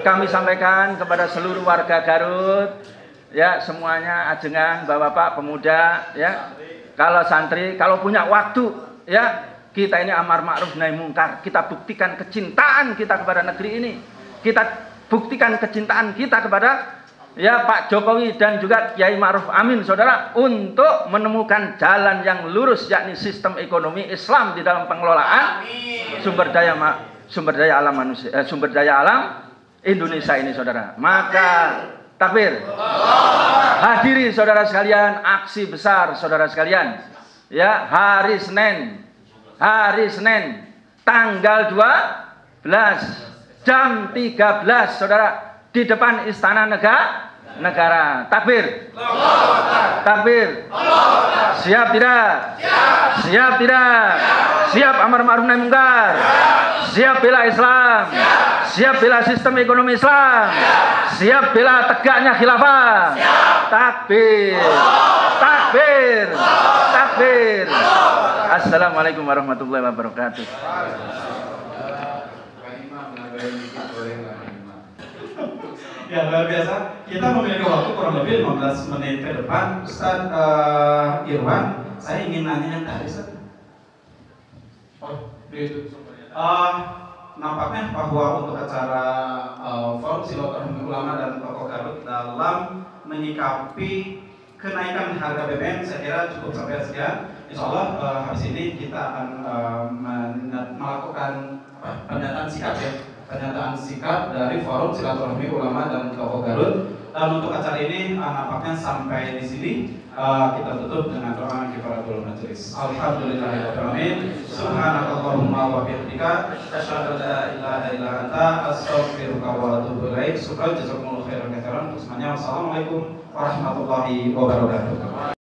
S1: Kami sampaikan kepada seluruh warga Garut, ya, semuanya ajengan, Bapak-bapak, pemuda, ya. Kalau santri, kalau punya waktu, ya, kita ini amar ma'ruf nahi mungkar. Kita buktikan kecintaan kita kepada negeri ini. Kita buktikan kecintaan kita kepada ya Pak Jokowi dan juga Kiai Ma'ruf Amin, saudara, untuk menemukan jalan yang lurus, yakni sistem ekonomi Islam di dalam pengelolaan sumber daya alam Indonesia ini, saudara. Maka takbir. Hadiri saudara sekalian aksi besar, saudara sekalian. Ya, hari Senin tanggal 12 jam 13, saudara, di depan Istana Negara. Takbir. Takbir. Siap tidak? Siap tidak? Siap amar ma'ruf nahi mungkar? Siap bela Islam? Siap bela sistem ekonomi Islam? Siap bela tegaknya khilafah? Takbir. Takbir. Takbir. Assalamualaikum warahmatullahi wabarakatuh.
S6: Ya, luar biasa. Kita memiliki waktu kurang lebih 15 menit ke depan. Ustaz Irwan, saya ingin nanya yang tadi, Ustaz. Nampaknya bahwa untuk acara forum silaturahmi ulama dan tokoh Garut dalam menyikapi kenaikan harga BBM, saya kira cukup sampai sekian. insya Allah habis ini kita akan melakukan pernyataan sikap ya, pernyataan sikap dari Forum Silaturahmi Ulama dan Tokoh Garut. Dan untuk acara ini nampaknya sampai di sini. Kita tutup dengan doa kifaratul majelis. Alhamdulillahirabbil alamin. Subhanakallahumma wa bihamdika asyhadu an la ilaha illa anta astaghfiruka wa atubu ilaik. Syukran jazakumullahu khairan katsiran. Untuk semuanya wassalamualaikum warahmatullahi wabarakatuh.